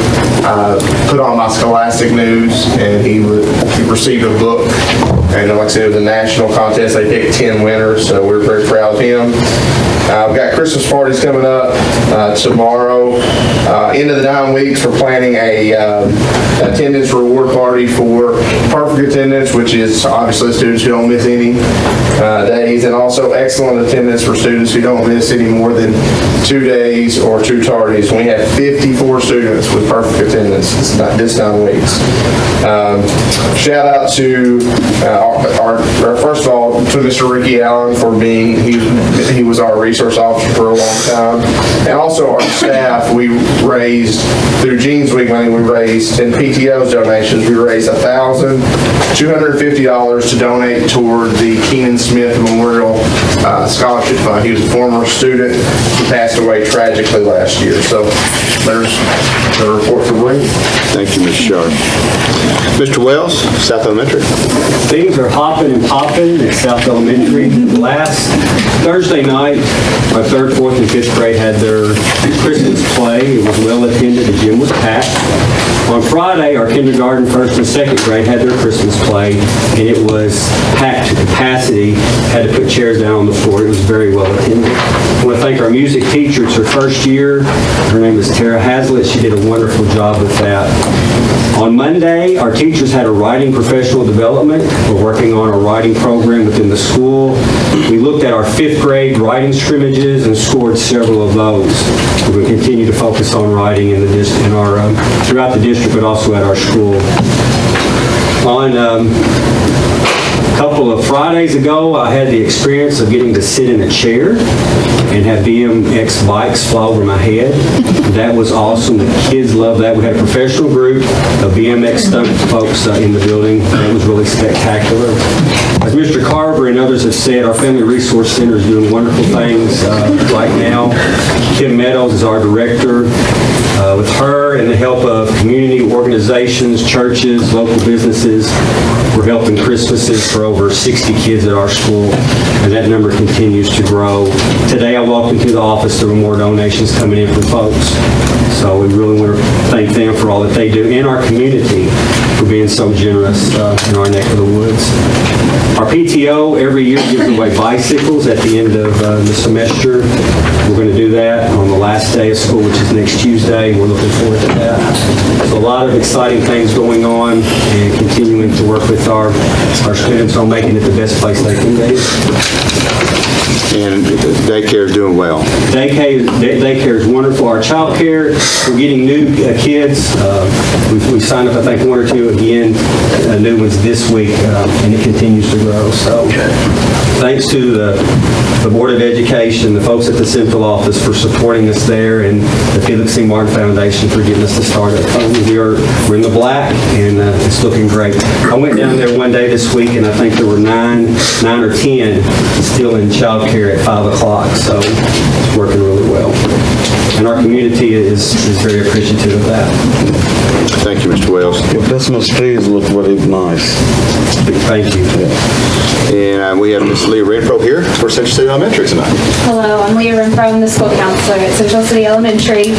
put on by Scholastic News, and he received a book. And like I said, it was a national contest. They picked 10 winners, so we're very proud of him. We've got Christmas parties coming up tomorrow. End of the 9 weeks, we're planning a attendance reward party for perfect attendance, which is obviously students who don't miss any days, and also excellent attendance for students who don't miss any more than 2 days or 2 tardies. We have 54 students with perfect attendance this 9 weeks. Shout out to first of all, to Mr. Ricky Allen for being, he was our resource officer for a long time. And also our staff, we raised, through Jeans Week money, we raised, and PTO's donations, we raised $1,250 to donate toward the Keenan Smith Memorial Scholarship Fund. He was a former student who passed away tragically last year. So there's the report for Lee. Thank you, Mr. Sharp. Mr. Wells, South Elementary. Things are hopping and popping at South Elementary. Last Thursday night, our 3rd, 4th, and 5th grade had their Christmas play. It was well attended. The gym was packed. On Friday, our kindergarten, 1st, and 2nd grade had their Christmas play, and it was packed to capacity. Had to put chairs down on the floor. It was very well attended. I want to thank our music teacher. It's her first year. Her name is Tara Hazlitt. She did a wonderful job with that. On Monday, our teachers had a writing professional development. We're working on a writing program within the school. We looked at our 5th grade writing scrimmages and scored several of those. We're going to continue to focus on writing throughout the district, but also at our school. On a couple of Fridays ago, I had the experience of getting to sit in a chair and have BMX bikes fly over my head. That was awesome. The kids loved that. We had a professional group of BMX stunt folks in the building. That was really spectacular. As Mr. Carver and others have said, our Family Resource Center is doing wonderful things right now. Tim Meadows is our director. With her and the help of community organizations, churches, local businesses, we're helping Christmases for over 60 kids at our school, and that number continues to grow. Today I walked into the office, there were more donations coming in from folks. So we really want to thank them for all that they do in our community for being so generous in our neck of the woods. Our PTO every year gives away bicycles at the end of the semester. We're going to do that on the last day of school, which is next Tuesday. We're looking forward to that. So a lot of exciting things going on and continuing to work with our students on making it the best place they can be. And daycare is doing well. Daycare is wonderful. Our child care, we're getting new kids. We signed up, I think, one or two again, new ones this week, and it continues to grow. So thanks to the Board of Education, the folks at the central office for supporting us there, and the Felix C. Martin Foundation for getting us to start up. We're in the black, and it's looking great. I went down there one day this week, and I think there were nine or 10 still in child care at 5 o'clock, so it's working really well. And our community is very appreciative of that. Thank you, Mr. Wells. The Christmas trees look really nice. Thank you. And we have Ms. Leah Renfro here for Central City Elementary tonight. Hello, I'm Leah Renfro, I'm the school counselor at Central City Elementary.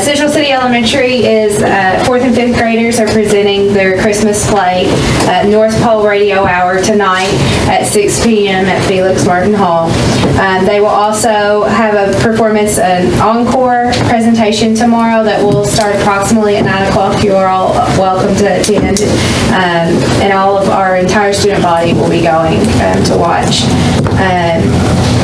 Central City Elementary is 4th and 5th graders are presenting their Christmas play at North Pole Radio Hour tonight at 6 p.m. at Felix Martin Hall. They will also have a performance, an encore presentation tomorrow that will start approximately at 9 o'clock. You are all welcome to attend, and all of our entire student body will be going to watch.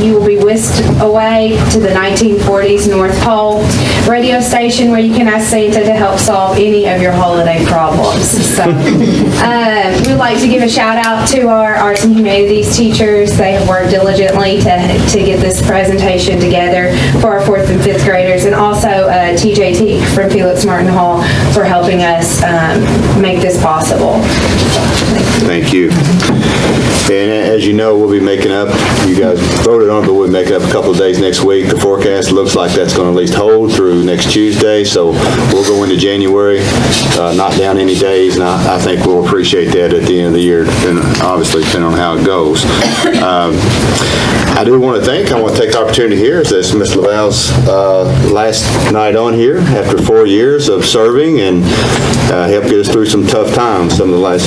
You will be whisked away to the 1940s North Pole radio station where you can ask Santa to help solve any of your holiday problems. So we'd like to give a shout out to our arts and humanities teachers. They have worked diligently to get this presentation together for our 4th and 5th graders, and also TJ Teague from Felix Martin Hall for helping us make this possible. Thank you. And as you know, we'll be making up, you guys voted on it, but we'll be making up a couple of days next week. The forecast looks like that's going to at least hold through next Tuesday, so we'll go into January, not down any days, and I think we'll appreciate that at the end of the year, and obviously depending on how it goes. I want to take the opportunity here, as this Ms. Laval's last night on here after 4 years of serving, and help get us through some tough times. Some of the last,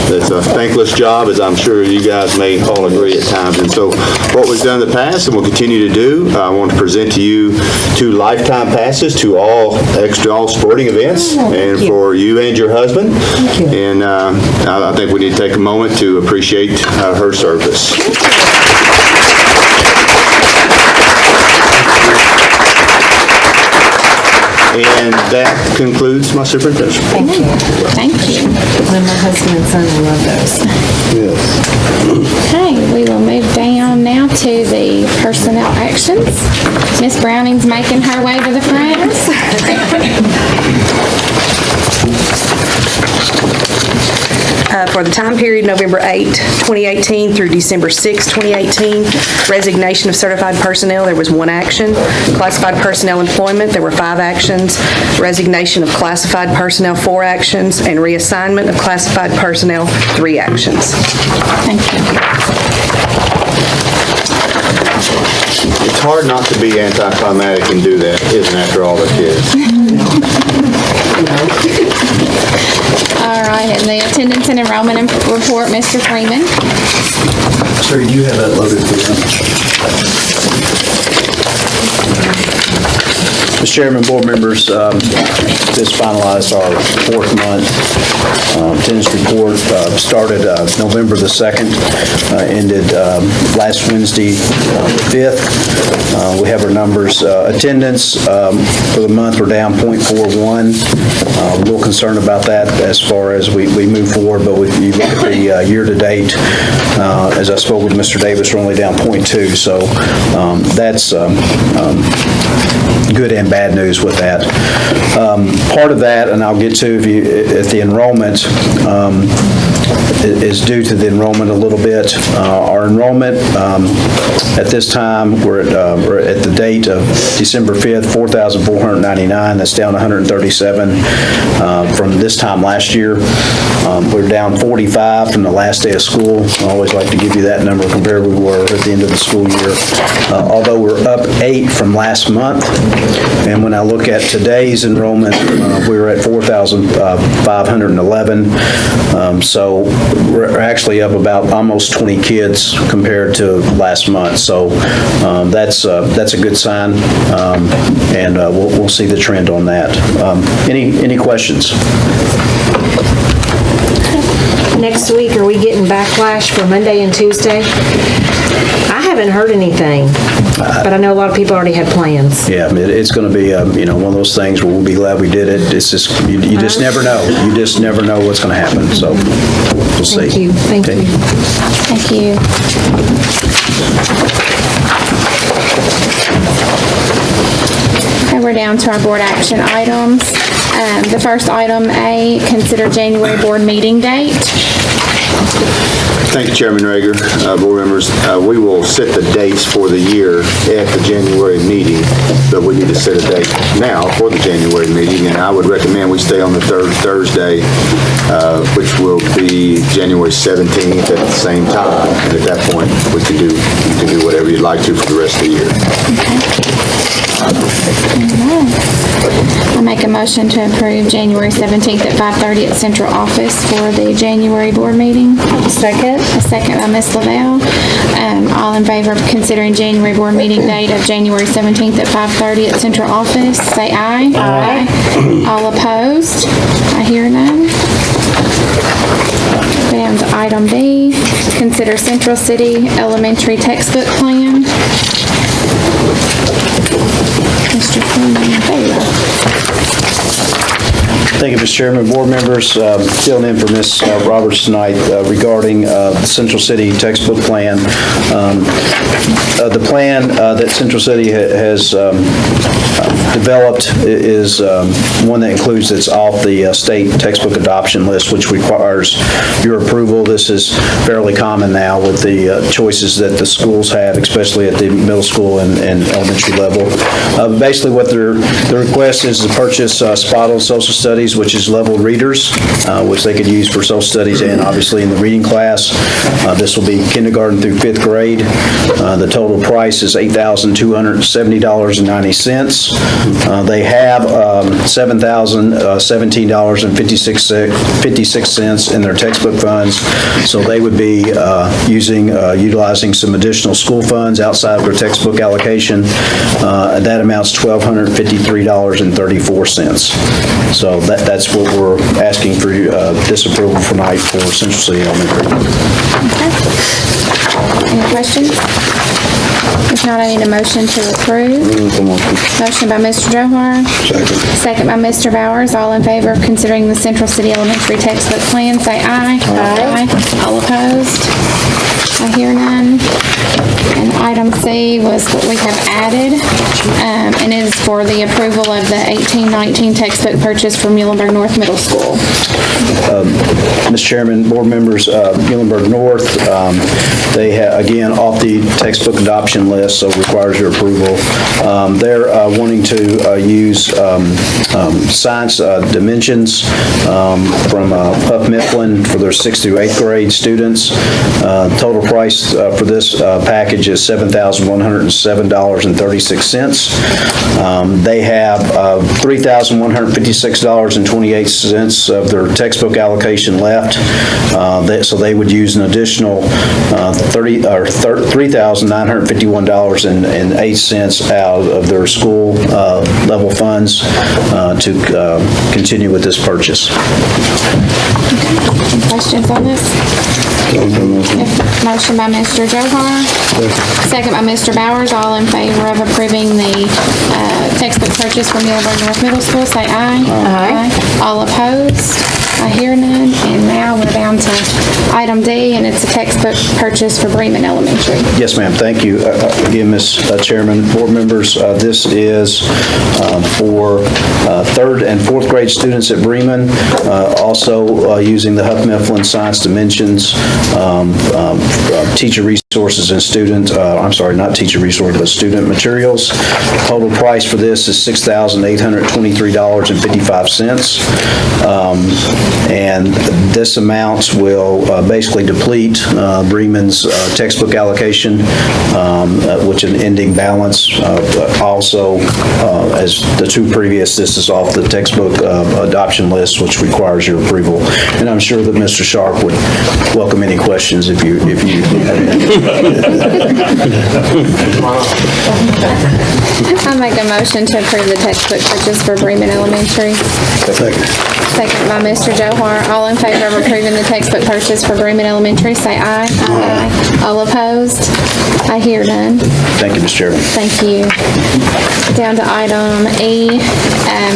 it's a thankless job, as I'm sure you guys may all agree at times. And so what we've done in the past and we'll continue to do, I want to present to you 2 lifetime passes to all sporting events, and for you and your husband. And I think we need to take a moment to appreciate her service. And that concludes my superintendent's report. Thank you. Thank you. When my husband and son will love those. Yes. Okay, we will move down now to the personnel actions. Miss Browning's making her way to the front. For the time period November 8, 2018 through December 6, 2018, resignation of certified personnel, there was 1 action. Classified personnel employment, there were 5 actions. Resignation of classified personnel, 4 actions. And reassignment of classified personnel, 3 actions. Thank you. It's hard not to be anticlimactic and do that, isn't it, after all the kids? All right, and the attendance and enrollment report, Mr. Freeman. Sir, you have that loaded for them. Mr. Chairman, board members, just finalized our 4th month attendance report. Started November the 2nd, ended last Wednesday, the 5th. We have our numbers. Attendance for the month, we're down 0.41. A little concerned about that as far as we move forward, but if you look at the year-to-date, as I spoke with Mr. Davis, we're only down 0.2, so that's good and bad news with that. Part of that, and I'll get to at the enrollment, is due to the enrollment a little bit. Our enrollment at this time, we're at the date of December 5th, 4,499. That's down 137 from this time last year. We're down 45 from the last day of school. I always like to give you that number compared to where we were at the end of the school year. Although we're up 8 from last month, and when I look at today's enrollment, we're at 4,511. So we're actually up about almost 20 kids compared to last month. So that's a good sign, and we'll see the trend on that. Any questions? Next week, are we getting backlash for Monday and Tuesday? I haven't heard anything, but I know a lot of people already had plans. Yeah, it's going to be one of those things where we'll be glad we did it. It's just you just never know. You just never know what's going to happen. So we'll see. Thank you. Thank you. Thank you. Okay, we're down to our board action items. The first item, A, consider January board meeting date. Thank you, Chairman Rager. Board members, we will set the dates for the year at the January meeting, but we need to set a date now for the January meeting, and I would recommend we stay on the third Thursday, which will be January 17th at the same time. And at that point, you can do whatever you'd like to for the rest of the year. I make a motion to approve January 17th at 5:30 at central office for the January board meeting. Second. A second by Ms. Lavelle. All in favor of considering January board meeting date of January 17th at 5:30 at central office, say aye. Aye. All opposed? I hear none. Down to item B, consider Central City Elementary textbook plan. Mr. Taylor. Thank you, Mr. Chairman. Board members, filling in for Ms. Roberts tonight regarding the Central City textbook plan. The plan that Central City has developed is one that includes that's off the state textbook adoption list, which requires your approval. This is fairly common now with the choices that the schools have, especially at the middle school and elementary level. Basically, what the request is to purchase Spottle Social Studies, which is level readers, which they could use for social studies and obviously in the reading class. This will be kindergarten through 5th grade. The total price is $8,270.90. They have $7,017.56 in their textbook funds, so they would be utilizing some additional school funds outside of their textbook allocation. That amounts to $1,253.34. So that's what we're asking for this approval for tonight for Central City Elementary. Okay. Any questions? If not, I need a motion to approve. Motion by Mr. Johar. Second by Mr. Bowers. All in favor of considering the Central City Elementary textbook plan, say aye. Aye. All opposed? I hear none. And item C was what we have added, and is for the approval of the 18-19 textbook purchase for Muhlenberg North Middle School. Mr. Chairman, board members, Muhlenberg North, they have, again, off the textbook adoption list, so requires your approval. They're wanting to use Science Dimensions from Puff Mifflin for their 6th through 8th grade students. Total price for this package is $7,107.36. They have $3,156.28 of their textbook allocation left, so they would use an additional $3,951.08 out of their school level funds to continue with this purchase. Any questions on this? Motion by Mr. Johar. Second by Mr. Bowers. All in favor of approving the textbook purchase for Muhlenberg North Middle School, say aye. Aye. All opposed? I hear none, and now we're down to item D, and it's a textbook purchase for Bremen Elementary. Yes, ma'am. Thank you. Again, Ms. Chairman, board members, this is for third and fourth grade students at Bremen, also using the Huff Mifflin Science Dimensions teacher resources and student, I'm sorry, not teacher resources, but student materials. Total price for this is $6,823.55. And this amount will basically deplete Bremen's textbook allocation, which is an ending balance. Also, as the two previous, this is off the textbook adoption list, which requires your approval. And I'm sure that Mr. Sharp would welcome any questions if you have any. I make a motion to approve the textbook purchase for Bremen Elementary. Second by Mr. Johar. All in favor of approving the textbook purchase for Bremen Elementary, say aye. Aye. All opposed? I hear none. Thank you, Ms. Chairman. Thank you. Down to item E,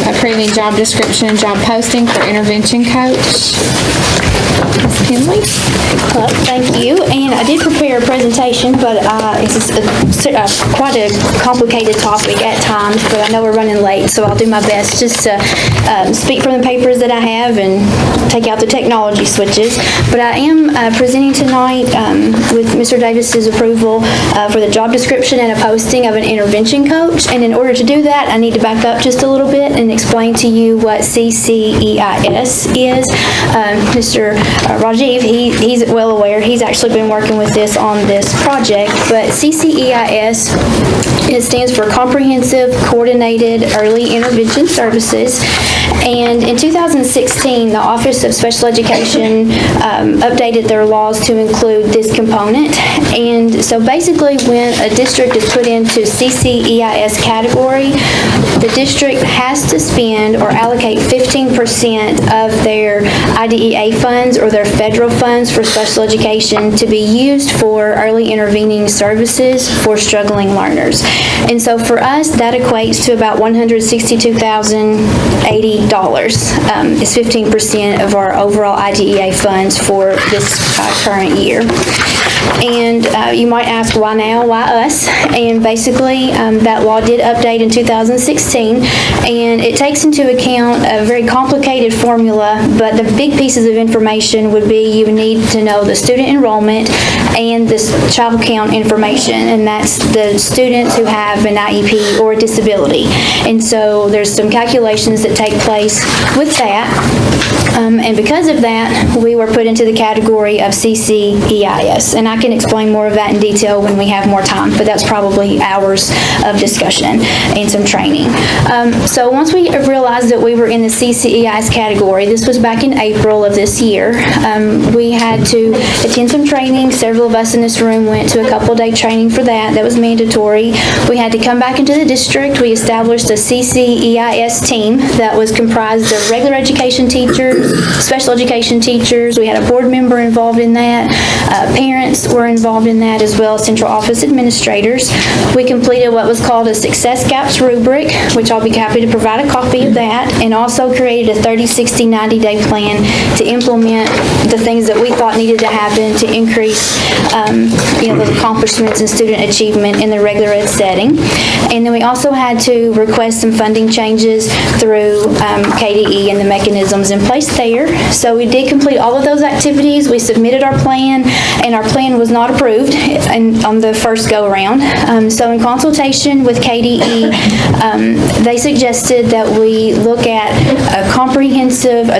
approving job description and job posting for intervention coach. Ms. Kinley? Hello, thank you. And I did prepare a presentation, but it's quite a complicated topic at times, but I know we're running late, so I'll do my best just to speak from the papers that I have and take out the technology switches. But I am presenting tonight with Mr. Davis's approval for the job description and a posting of an intervention coach. And in order to do that, I need to back up just a little bit and explain to you what CCEIS is. Mr. Rajiv, he's well aware. He's actually been working with this on this project. But CCEIS, it stands for Comprehensive Coordinated Early Intervention Services. And in 2016, the Office of Special Education updated their laws to include this component. And so basically, when a district is put into CCEIS category, the district has to spend or allocate 15% of their IDEA funds or their federal funds for special education to be used for early intervening services for struggling learners. And so for us, that equates to about $162,080. It's 15% of our overall IDEA funds for this current year. And you might ask, why now? Why us? And basically, that law did update in 2016, and it takes into account a very complicated formula, but the big pieces of information would be you need to know the student enrollment and the child count information, and that's the students who have an IEP or a disability. And so there's some calculations that take place with that, and because of that, we were put into the category of CCEIS, and I can explain more of that in detail when we have more time, but that's probably hours of discussion and some training. So once we realized that we were in the CCEIS category, this was back in April of this year, we had to attend some training. Several of us in this room went to a couple-day training for that. That was mandatory. We had to come back into the district. We established a CCEIS team that was comprised of regular education teachers, special education teachers. We had a board member involved in that. Parents were involved in that, as well as central office administrators. We completed what was called a Success Gaps rubric, which I'll be happy to provide a copy of that, and also created a 30, 60, 90-day plan to implement the things that we thought needed to happen to increase the accomplishments and student achievement in the regular ed setting. And then we also had to request some funding changes through KDE and the mechanisms in place there. So we did complete all of those activities. We submitted our plan, and our plan was not approved on the first go-around. So in consultation with KDE, they suggested that we look at a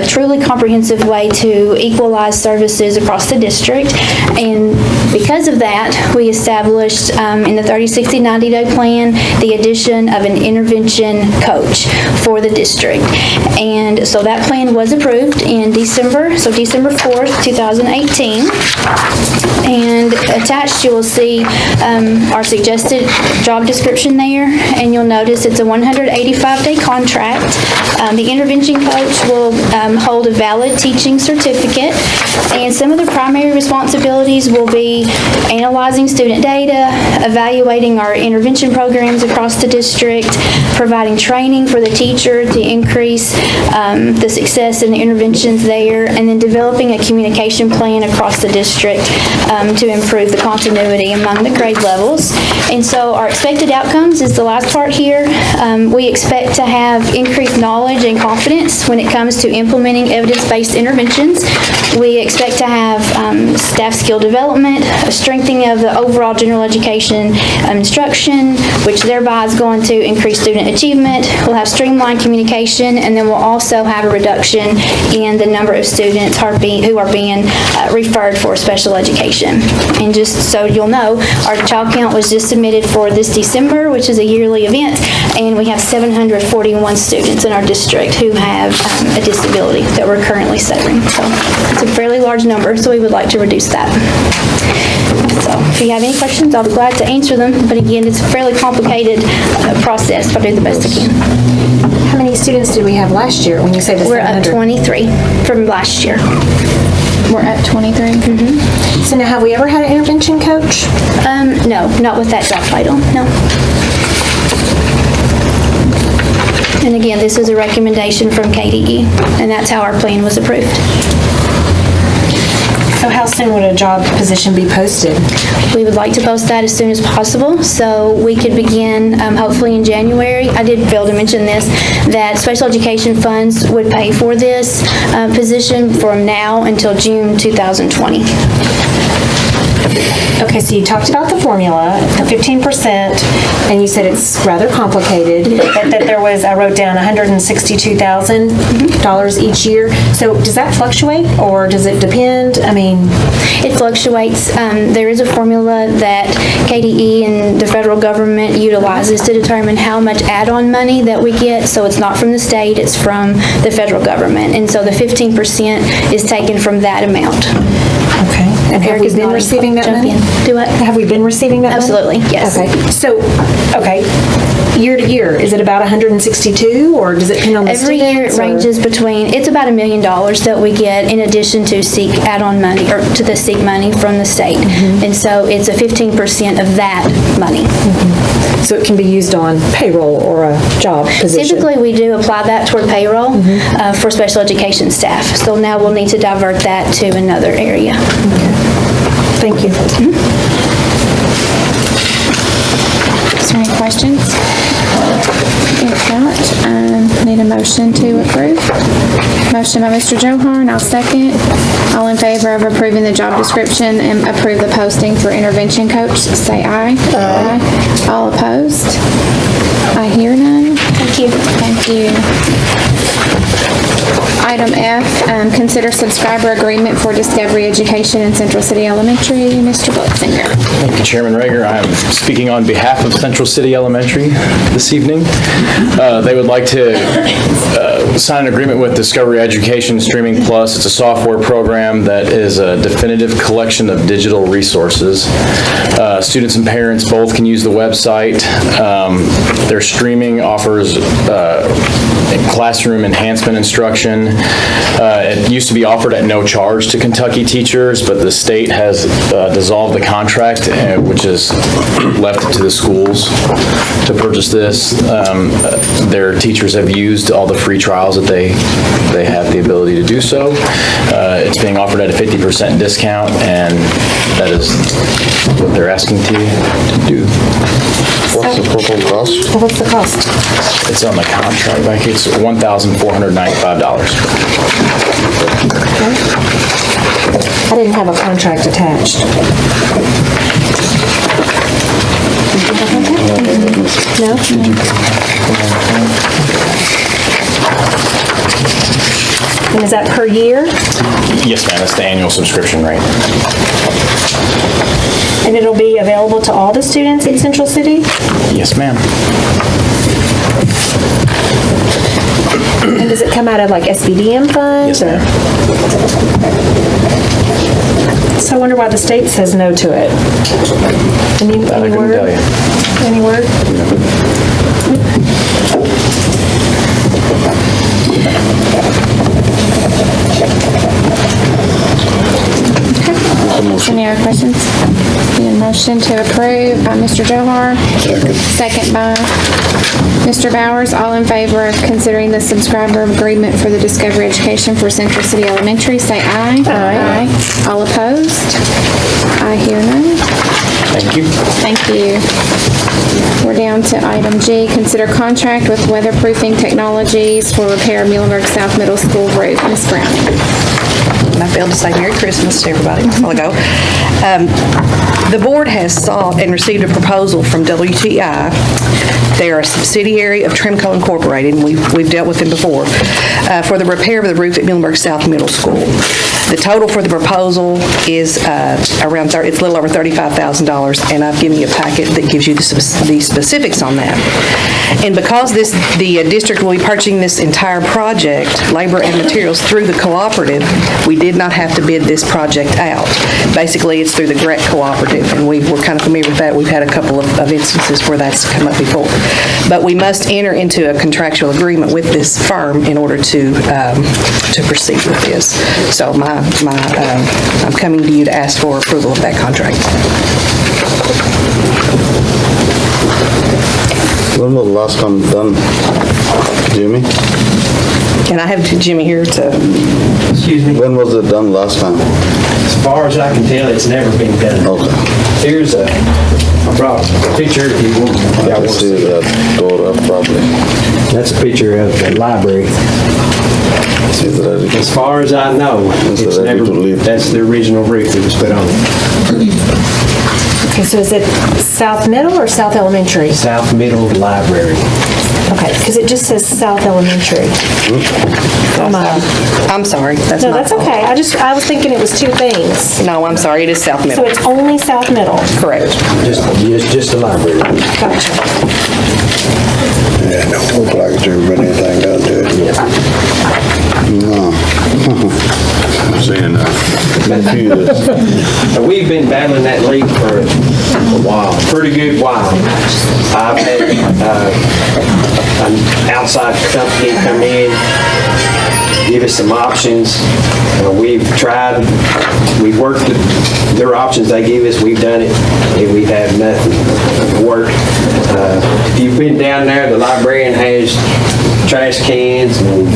truly comprehensive way to equalize services across the district. And because of that, we established in the 30, 60, 90-day plan the addition of an intervention coach for the district. And so that plan was approved in December, so December 4th, 2018. And attached you will see our suggested job description there, and you'll notice it's a 185-day contract. The intervention coach will hold a valid teaching certificate, and some of the primary responsibilities will be analyzing student data, evaluating our intervention programs across the district, providing training for the teacher to increase the success in the interventions there, and then developing a communication plan across the district to improve the continuity among the grade levels. And so our expected outcomes is the last part here. We expect to have increased knowledge and confidence when it comes to implementing evidence-based interventions. We expect to have staff skill development, a strengthening of the overall general education instruction, which thereby is going to increase student achievement. We'll have streamlined communication, and then we'll also have a reduction in the number of students who are being referred for special education. And just so you'll know, our child count was just submitted for this December, which is a yearly event, and we have 741 students in our district who have a disability that we're currently serving. So it's a fairly large number, so we would like to reduce that. So if you have any questions, I'll be glad to answer them. But again, it's a fairly complicated process, but I'll do the best I can. How many students did we have last year when you say the 700? We're up 23 from last year. We're at 23. Mm-hmm. So now, have we ever had an intervention coach? No, not with that job title, no. And again, this is a recommendation from KDE, and that's how our plan was approved. So how soon would a job position be posted? We would like to post that as soon as possible, so we could begin hopefully in January. I did fail to mention this, that special education funds would pay for this position from now until June 2020. Okay, so you talked about the formula, the 15%, and you said it's rather complicated, that there was, I wrote down $162,000 each year. So does that fluctuate, or does it depend? I mean... It fluctuates. There is a formula that KDE and the federal government utilizes to determine how much add-on money that we get. So it's not from the state, it's from the federal government. And so the 15% is taken from that amount. Okay. And have we been receiving that money? Do what? Have we been receiving that money? Absolutely, yes. Okay. So, year to year, is it about 162, or does it depend on the Every year it ranges between, it's about $1 million that we get in addition to SEEK add-on money, or to the SEEK money from the state. And so it's a 15% of that money. So it can be used on payroll or a job position? Typically, we do apply that toward payroll for special education staff. So now we'll need to divert that to another area. Thank you. Is there any questions? If not, need a motion to approve. Motion by Mr. Johar, I'll second. All in favor of approving the job description and approve the posting for intervention coach, say aye. Aye. All opposed? I hear none. Thank you. Thank you. Item F, consider subscriber agreement for Discovery Education in Central City Elementary. Mr. Blitzinger. Thank you, Chairman Rager. I am speaking on behalf of Central City Elementary this evening. They would like to sign an agreement with Discovery Education Streaming Plus. It's a software program that is a definitive collection of digital resources. Students and parents both can use the website. Their streaming offers classroom enhancement instruction. It used to be offered at no charge to Kentucky teachers, but the state has dissolved the contract, which is left it to the schools to purchase this. Their teachers have used all the free trials that they have the ability to do so. It's being offered at a 50% discount, and that is what they're asking to do. What's the total cost? What's the cost? It's on the contract, Becky. It's $1,495. I didn't have a contract attached. No? And is that per year? Yes, ma'am. That's the annual subscription rate. And it'll be available to all the students in Central City? Yes, ma'am. And does it come out of like SBDM funds? Yes, ma'am. So I wonder why the state says no to it. Any word? Tell you. Any word? Any other questions? Need a motion to approve by Mr. Johar. Second by Mr. Bowers. All in favor of considering the subscriber agreement for the Discovery Education for Central City Elementary, say aye. Aye. All opposed? I hear none. Thank you. Thank you. We're down to item G, consider contract with Weatherproofing Technologies for repair of Muhlenberg South Middle School roof. Ms. Browning. And I failed to say Merry Christmas to everybody a while ago. The board has sought and received a proposal from WTI. They are a subsidiary of Trimco Incorporated, and we've dealt with them before, for the repair of the roof at Muhlenberg South Middle School. The total for the proposal is around, it's a little over $35,000, and I've given you a packet that gives you the specifics on that. And because the district will be purchasing this entire project, labor and materials, through the cooperative, we did not have to bid this project out. Basically, it's through the Gret Cooperative, and we're kind of familiar with that. We've had a couple of instances where that's come up before. But we must enter into a contractual agreement with this firm in order to proceed with this. So I'm coming to you to ask for approval of that contract. When was the last time done, Jimmy? And I have Jimmy here to... Excuse me? When was it done last time? As far as I can tell, it's never been done. Okay. Here's I brought a picture if you want. I can see that door up probably. That's a picture of the library. As far as I know, it's never, that's the original roof that was put on it. Okay, so is it South Middle or South Elementary? South Middle Library. Okay, because it just says South Elementary. I'm sorry. That's No, my that's fault. okay. I was thinking it was two things. No, I'm sorry. It is South So Middle. it's only South Middle? Correct. Just the library. Gotcha. Yeah, don't look like it's ever been anything done to it. No. I'm saying We've been battling that leak for a while, pretty good while. I've had an outside company come in, give us some options. We've tried, we've worked their options they give us, we've done it, and we've had nothing work. If you've been down there, the librarian has trash cans and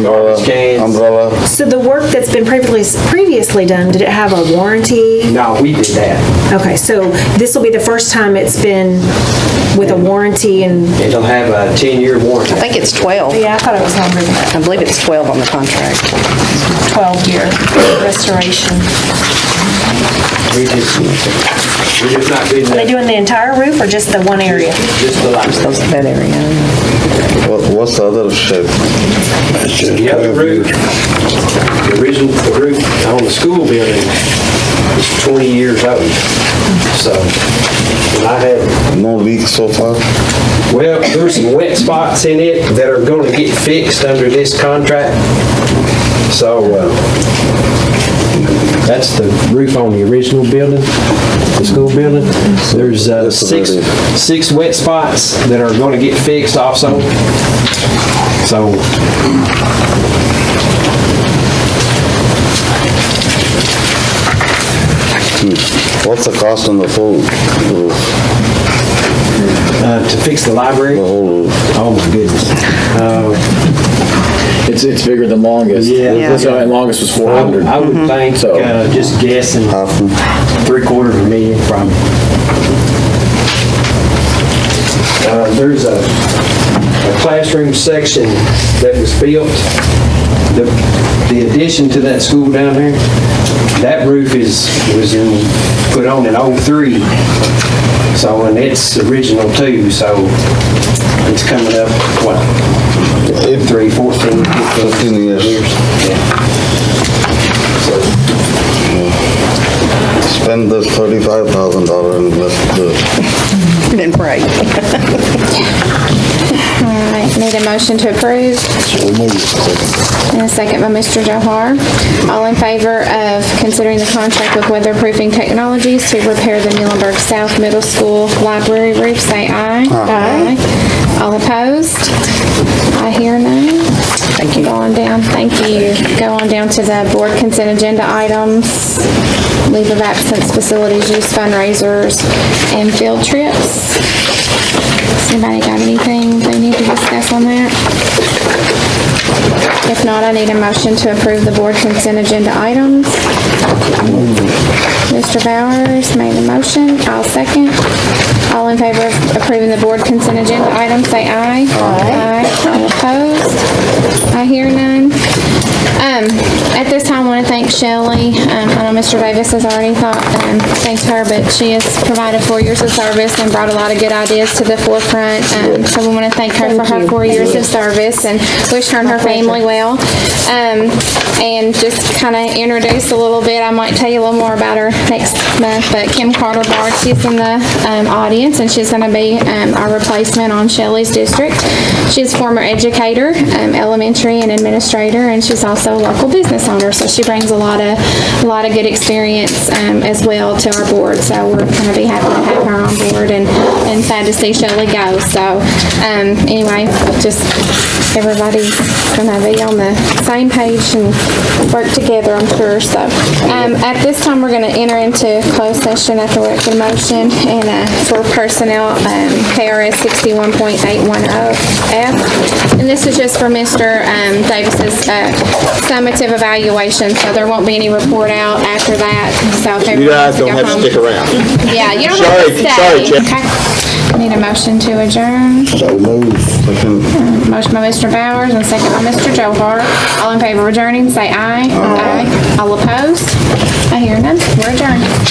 garbage cans. Umbrella. So the work that's been previously done, did it have a warranty? No, we did that. Okay, so this will be the first time it's been with a warranty and... It'll have a 10-year warranty. I think it's 12. Yeah, I thought it was longer than that. I believe it's 12 on the contract. 12-year restoration. We're just not bidding Are they that, doing the entire roof or just the one area? just the library. That area. What's the other shape? The other roof, the original roof on the school building is 20 years old. So, and I have, No leaks so far? well, there's some wet spots in it that are going to get fixed under this contract. So, that's the roof on the original building, the school building. There's six wet spots that are going to get fixed also. So, What's the cost on the full roof? to fix the library? The whole roof? Oh my goodness. It's bigger than longest. Yeah. So longest was 400. I would think, So- just guessing, $750,000 probably. There's a classroom section that was built. The addition to that school down there, that roof was put on in '03. So, and it's original too, so it's coming up, what, 14, 15 years. Yeah. So, Spend this $35,000 and let's do it. Then pray. All right, need a motion to approve? And a second by Mr. Johar. All in favor of considering the contract with Weatherproofing Technologies to repair the Muhlenberg South Middle School library roof, say aye. Aye. All opposed? I hear none. Thank you. Go on down, thank you. Go on down to the board consent agenda items, leave of absence, facilities use fundraisers, and field trips. Has anybody got anything they need to discuss on that? If not, I need a motion to approve the board consent agenda items. Mr. Bowers made the motion, I'll second. All in favor of approving the board consent agenda items, say aye. Aye. All opposed? I hear none. At this time, I want to thank Shelley. I know Mr. Davis has already thanked her, but she has provided 4 years of service and brought a lot of good ideas to the forefront. So we want to thank her for her 4 years of service and wish her and her family well. And just kind of introduce a little bit, I might tell you a little more about her next month, but Kim Carter Bard, she's in the audience, and she's going to be our replacement on Shelley's district. She's a former educator, elementary and administrator, and she's also a local business owner, so she brings a lot of good experience as well to our board. So we're going to be happy to have her on board, and sad to see Shelley go. So anyway, just everybody's going to be on the same page and work together, I'm sure. So at this time, we're going to enter into closed session after we're at the motion, and for personnel, KRS 61.810F. And this is just for Mr. Davis's summative evaluation, so there won't be any report out after that. So if You everyone guys wants to don't go have to home- stick around. Yeah, you don't have to stay. Sorry, Chip. Okay. Need a motion to adjourn. So move. Motion by Mr. Bowers and second by Mr. Johar. All in favor of adjourning, say aye. Aye. All opposed? I hear none. We're adjourned.